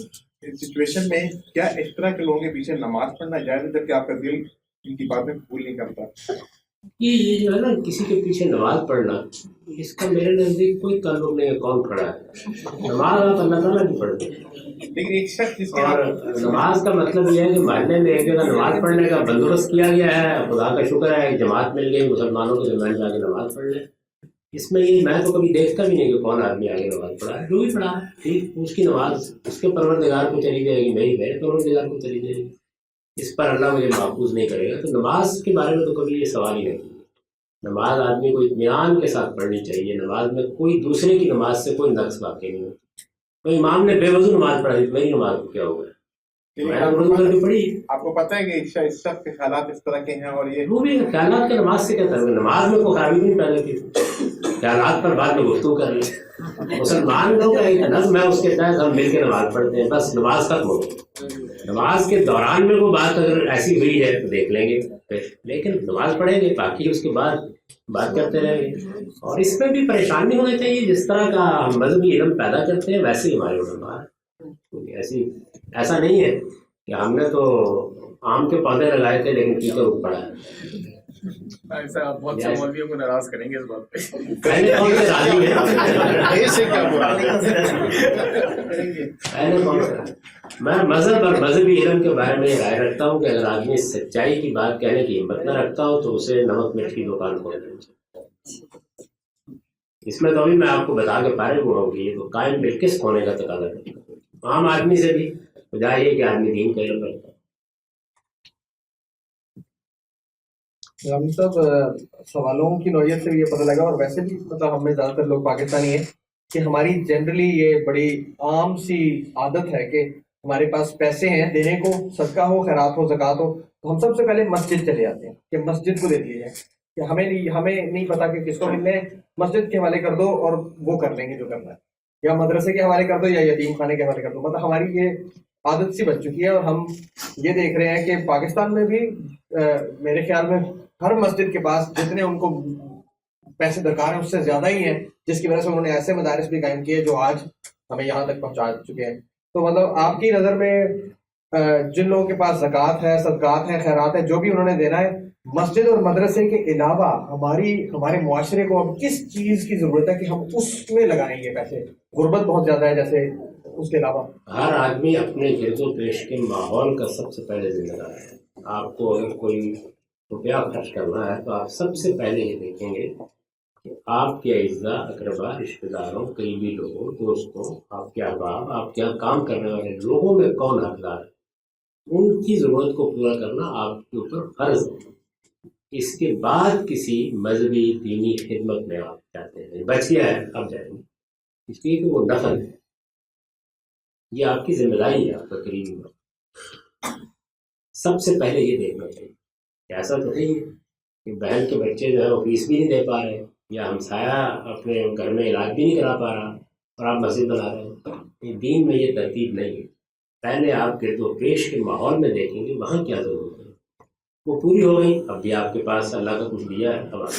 F: سچویشن میں کیا اس طرح کے لوگوں کے پیچھے نماز پڑھنا جائز ہے جبکہ آپ کا دل ان کی باتیں قبول نہیں کرتا؟
A: یہ جو ہے نا کسی کے پیچھے نماز پڑھنا، اس کا میرے نزدیک کوئی تعلق نہیں ہے کون کھڑا ہے. نماز آپ اللہ تعالیٰ کی پڑھتے ہیں،
F: لیکن ایک شخص جس کے
A: اور نماز کا مطلب یہ ہے کہ محلے میں ایک جگہ نماز پڑھنے کا بندوبست کیا گیا ہے، خدا کا شکر ہے ایک جماعت مل گئی مسلمانوں کے درمیان جا کے نماز پڑھ لیں. اس میں یہ میں تو کبھی دیکھتا بھی نہیں کہ کون آدمی آگے نماز پڑھا ہے. جو بھی پڑھا ہے ٹھیک، اس کی نماز اس کے پروردگار کو چلی جائے گی، میرے پروردگار کو چلی جائے گی، اس پر اللہ مجھے محفوظ نہیں کرے گا. تو نماز کے بارے میں تو کبھی یہ سوال ہی نہیں کیا. نماز آدمی کو اطمینان کے ساتھ پڑھنی چاہیے. نماز میں کوئی دوسرے کی نماز سے کوئی نقص واقع نہیں ہوتا. تو امام نے بے وضو نماز پڑھائی، میری نماز کو کیا ہوا ہے؟ میں نے وضو کر کے پڑھی.
F: آپ کو پتہ ہے کہ اس شخص کے خیالات اس طرح کے ہیں، اور یہ
A: وہ بھی خیالات کے نماز سے کیا تعلق ہے؟ نماز میں کوئی خرابی نہیں پیدا کی، خیالات پر بعد میں گفتگو کر لیں. مسلمان لوگ کا ایک نظم ہے، اس کے تحت ہم مل کے نماز پڑھتے ہیں، بس نماز ختم ہو گئی. نماز کے دوران میں وہ بات اگر ایسی ہوئی ہے تو دیکھ لیں گے، لیکن نماز پڑھیں گے، باقی اس کے بعد بات کرتے رہیں گے. اور اس میں بھی پریشان نہیں ہونا چاہیے. جس طرح کا ہم مذہبی علم پیدا کرتے ہیں ویسے ہی ہمارے علماء، ایسا نہیں ہے کہ ہم نے تو آم کے پودے لگائے تھے لیکن کیچڑ اگ پڑا ہے.
G: ایسا آپ بہت سے مولویوں کو ناراض کریں گے اس بات پہ.
A: پہلے کون سے راضی ہیں؟
F: اس سے کیا برا
A: پہلے کون سے؟ میں مذہب اور مذہبی علم کے بارے میں یہ رائے رکھتا ہوں کہ اگر آدمی سچائی کی بات کہنے کی ہمت نہ رکھتا ہو تو اسے نمک مرچ کی دکان کھول دینی چاہیے. اس میں تو ابھی میں آپ کو بتا کے فارغ ہوا ہوں کہ یہ تو قائم بالکش ہونے کا تقاضا کرتا ہے. عام آدمی سے بھی بجائے یہ کہ آدمی دین کا علم رکھتا ہے.
H: ہم سب سوالوں کی نوعیت سے بھی یہ پتہ لگا، اور ویسے بھی مطلب ہم میں زیادہ تر لوگ پاکستانی ہیں، کہ ہماری جنرلی یہ بڑی عام سی عادت ہے کہ ہمارے پاس پیسے ہیں دینے کو، صدقہ ہو، خیرات ہو، زکوٰۃ ہو، تو ہم سب سے پہلے مسجد چلے جاتے ہیں کہ مسجد کو دے دیے جائے. کہ ہمیں نہیں پتا کہ کس کو ملنے، مسجد کے حوالے کر دو اور وہ کر لیں گے جو کرنا ہے، یا مدرسے کے حوالے کر دو یا یتیم خانے کے حوالے کر دو. مطلب ہماری یہ عادت سی بن چکی ہے، اور ہم یہ دیکھ رہے ہیں کہ پاکستان میں بھی میرے خیال میں ہر مسجد کے پاس جتنے ان کو پیسے درکار ہیں اس سے زیادہ ہی ہیں، جس کی وجہ سے انہوں نے ایسے مدارس بھی قائم کیے جو آج ہمیں یہاں تک پہنچا چکے ہیں. تو مطلب آپ کی نظر میں جن لوگوں کے پاس زکوٰۃ ہے، صدقات ہیں، خیرات ہیں، جو بھی انہوں نے دینا ہے، مسجد اور مدرسے کے علاوہ ہمارے معاشرے کو اب کس چیز کی ضرورت ہے کہ ہم اس میں لگائیں گے پیسے؟ غربت بہت زیادہ ہے جیسے، اس کے علاوہ
A: ہر آدمی اپنے گرد و پیش کے ماحول کا سب سے پہلے ذمہ دار ہے. آپ کو اگر کوئی روپیہ خرچ کرنا ہے تو آپ سب سے پہلے یہ دیکھیں گے کہ آپ کے اعزاء، اقربا، رشتہ داروں، قریبی لوگوں، دوستوں، آپ کے احباب، آپ کے یہاں کام کرنے والے لوگوں میں کون حقدار ہے. ان کی ضرورت کو پورا کرنا آپ کے اوپر فرض ہے. اس کے بعد کسی مذہبی دینی خدمت میں آپ جاتے ہیں. بچ گیا ہے اب جائیں گے، اس لیے کہ وہ نفل ہے. یہ آپ کی ذمہ داری ہے، آپ کا قریبی وقت. سب سے پہلے یہ دیکھنا چاہیے کہ ایسا تو نہیں ہے کہ بہن کے بچے جو ہے وہ فیس بھی نہیں دے پا رہے، یا ہمسایہ اپنے گھر میں علاج بھی نہیں کرا پا رہا اور آپ مسجد بنا رہے ہیں. دین میں یہ ترتیب نہیں ہے. پہلے آپ گرد و پیش کے ماحول میں دیکھیں گے وہاں کیا ضرورت ہے، وہ پوری ہو گئی. اب بھی آپ کے پاس اللہ کا کچھ دیا ہے، اب آپ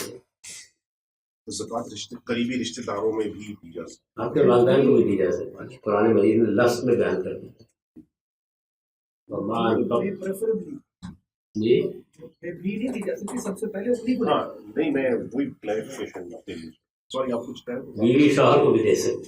C: زکوٰۃ قریبی رشتہ داروں میں بھی دی جا سکتی ہے.
A: آپ کے والدین کو بھی دی جا سکتی ہے. قرآن مجید میں لفظ میں بیان کر دیا. جی
H: سب سے پہلے
C: ہاں نہیں، میں وہی کلیریفیکیشن کے لیے سوری آپ کچھ کہہ رہے
A: بیوی شوہر کو بھی دے سکتے.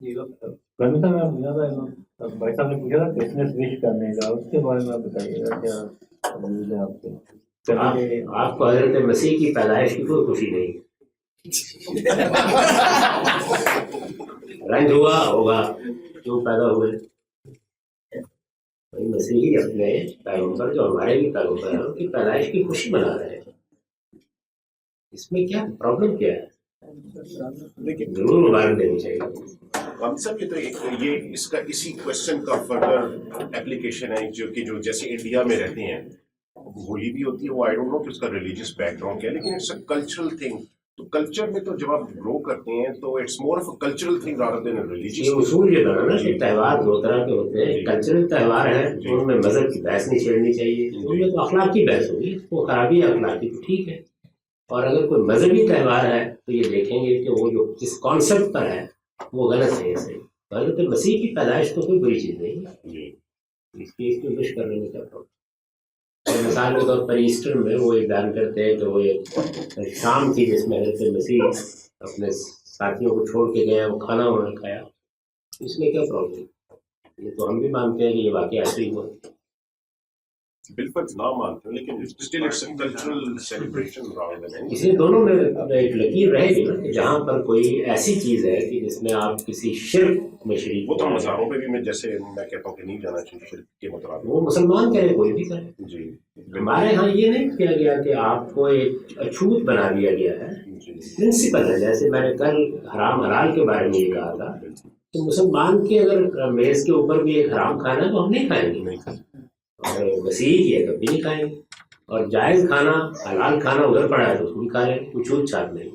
B: جی رمی صاحب میں پوچھا تھا بھائی صاحب نے پوچھا تھا کرسمس وش کرنے کا، اس کے بارے میں آپ بتائیے گا کیا ویوز ہے آپ کے؟
A: آپ کو حضرت مسیح کی پیدائش کی کوئی خوشی نہیں، رنج ہوا ہوگا کیوں پیدا ہوئے، مسیحی اپنے پیغمبر جو ہمارے بھی پیغمبر ہیں ان کی پیدائش کی خوشی منا رہے ہیں، اس میں کیا پرابلم کیا ہے؟
C: لیکن
A: ضرور مبارک دینی چاہیے۔
C: غامدی صاحب یہ تو یہ اس کا اسی کوشچن کا فردر ایپلیکیشن ہے جو جیسے انڈیا میں رہتے ہیں ہولی بھی ہوتی ہے، وہ آئی ڈونٹ نو کہ اس کا ریلیجیس بیک گراؤنڈ کیا ہے، لیکن اٹس اے کلچرل تھنگ. تو کلچر میں تو جب آپ گرو کرتے ہیں تو it's more of a cultural thing rather than a religious.
A: یہ اصول یہ بنا نا کہ تہوار دو طرح کے ہوتے ہیں، کلچرل تہوار ہیں ان میں مذہب کی بحث نہیں چھیڑنی چاہیے، ان میں تو اخلاقی بحث ہوگی، وہ خرابی ہے اخلاقی تو ٹھیک ہے، اور اگر کوئی مذہبی تہوار ہے تو یہ دیکھیں گے کہ وہ جو جس کانسیپٹ پر ہے وہ غلط ہے. صحیح حضرت مسیح کی پیدائش تو کوئی بری چیز نہیں ہے، اس کی وش کرنے میں کیا پرابلم. مثال کے طور پر ایسٹر میں وہ یہ بیان کرتے ہیں کہ وہ ایک شام تھی جس میں حضرت مسیح اپنے ساتھیوں کو چھوڑ کے گئے، وہ کھانا انہوں نے کھایا، اس میں کیا پرابلم. یہ تو ہم بھی مانتے ہیں کہ یہ واقعہ ایسے ہی ہوا.
C: بالکل نہ مانتے ہیں لیکن still it's a cultural celebration rather than.
A: اس لیے دونوں میں ایک لکیر رہے گی نا کہ جہاں پر کوئی ایسی چیز ہے کہ جس میں آپ کسی شرک میں شریک،
C: وہ تو مزاروں پہ بھی میں جیسے میں کہتا ہوں کہ نہیں جانا چاہیے شرک کے مطابق،
A: وہ مسلمان کرے کوئی بھی کرے.
C: جی
A: ہمارے ہاں یہ نہیں کیا گیا کہ آپ کو ایک اچھوت بنا دیا گیا ہے، پرنسپل ہے. جیسے میں نے کل حرام حلال کے بارے میں یہ کہا تھا کہ مسلمان کے اگر میز کے اوپر بھی ایک حرام کھانا ہے تو ہم نہیں کھائیں گے، اور مسیحی کی ہے تو بھی نہیں کھائیں گے، اور جائز کھانا حلال کھانا ادھر پڑا ہے تو اس کو بھی کھا لیں، کوئی چھوٹ چھاٹ نہیں.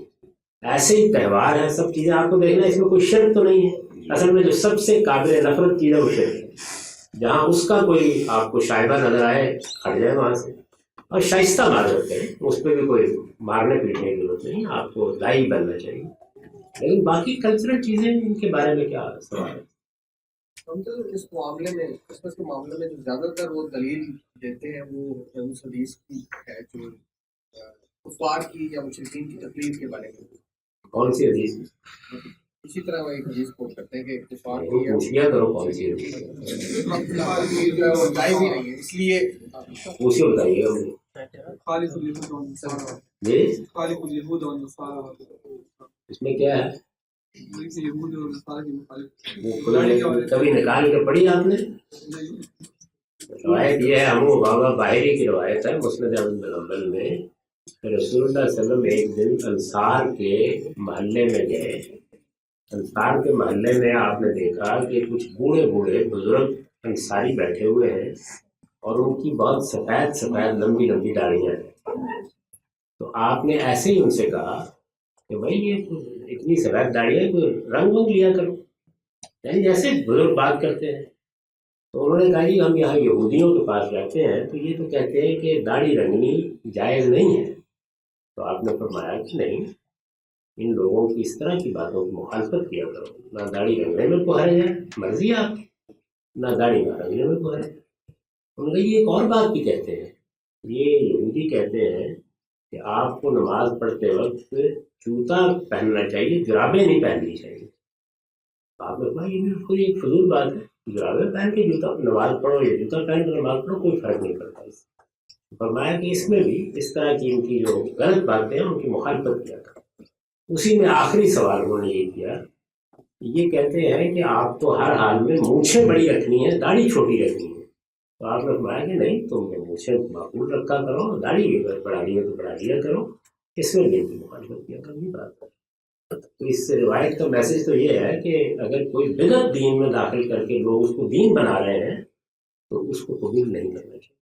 A: ایسے ہی تہوار ہے، سب چیزیں آپ کو دیکھنا اس میں کوئی شرک تو نہیں ہے. اصل میں جو سب سے قابل نفرت چیز ہے وہ شرک ہے. جہاں اس کا کوئی آپ کو شائبہ نظر آئے ہٹ جائے وہاں سے، اور شائستہ معذرت کریں، اس پہ بھی کوئی مارنے پیٹنے کی ضرورت نہیں، آپ کو دائی بننا چاہیے. لیکن باقی کلچرل چیزیں ان کے بارے میں کیا سوال ہے.
H: ہم تو اس معاملے میں کرسمس کے معاملے میں جو زیادہ تر وہ دلیل دیتے ہیں وہ اس حدیث کی ہے جو کفار کی یا مشرکین کی تقلید کے بارے میں.
A: کون سی حدیث؟
H: اسی طرح وہ ایک حدیث کوٹ کرتے ہیں کہ کفار کی
A: پوچھیا کرو کون سی حدیث
H: لائیو ہی نہیں ہے اس لیے
A: پوچھیے بتائیے گا جی اس میں کیا ہے. کبھی نکال کے پڑھی آپ نے؟ روایت یہ ہے، ہم بابا باہری کی روایت ہے مسند احمد بن حنبل میں، رسول اللہ صلی اللہ علیہ وسلم ایک دن انصار کے محلے میں گئے. انصار کے محلے میں آپ نے دیکھا کہ کچھ بوڑھے بوڑھے بزرگ انصاری بیٹھے ہوئے ہیں اور ان کی بہت سفید سفید لمبی لمبی داڑیاں ہیں. تو آپ نے ایسے ہی ان سے کہا کہ بھائی یہ اتنی سفید داڑیاں کوئی رنگ ونگ لیا کرو، یعنی جیسے بزرگ بات کرتے ہیں. تو انہوں نے کہا جی ہم یہاں یہودیوں کے پاس رہتے ہیں تو یہ تو کہتے ہیں کہ داڑھی رنگنی جائز نہیں ہے. تو آپ نے فرمایا کہ نہیں، ان لوگوں کی اس طرح کی باتوں کی مخالفت کیا کرو، نہ داڑھی رنگنے میں کوئی حرج ہے، مرضی ہے آپ کی، نہ داڑھی نہ رنگنے میں کوئی حرج ہے. انہوں نے کہا یہ ایک اور بات بھی کہتے ہیں، یہ یہودی کہتے ہیں کہ آپ کو نماز پڑھتے وقت جوتا پہننا چاہیے، جرابیں نہیں پہننی چاہیے. آپ نے کہا یہ بالکل ایک فضول بات ہے، جرابیں پہن کے جوتا نماز پڑھو یا جوتا پہن کے نماز پڑھو کوئی فرق نہیں پڑتا. اس فرمایا کہ اس میں بھی اس طرح کی ان کی جو غلط باتیں ہیں ان کی مخالفت کیا کرو. اسی میں آخری سوال انہوں نے یہ کیا، یہ کہتے ہیں کہ آپ کو ہر حال میں مونچھیں بڑی رکھنی ہے، داڑھی چھوٹی رکھنی ہے. تو آپ نے فرمایا کہ نہیں، تم مونچھیں معقول رکھا کرو، داڑھی اگر بڑھا لیا تو بڑھا لیا کرو، اس میں بھی ان کی مخالفت کیا کرو. یہ بات ہے. تو اس روایت کا میسج تو یہ ہے کہ اگر کوئی بدعت دین میں داخل کر کے لوگ اس کو دین بنا رہے ہیں تو اس کو قبول نہیں کرنا چاہیے.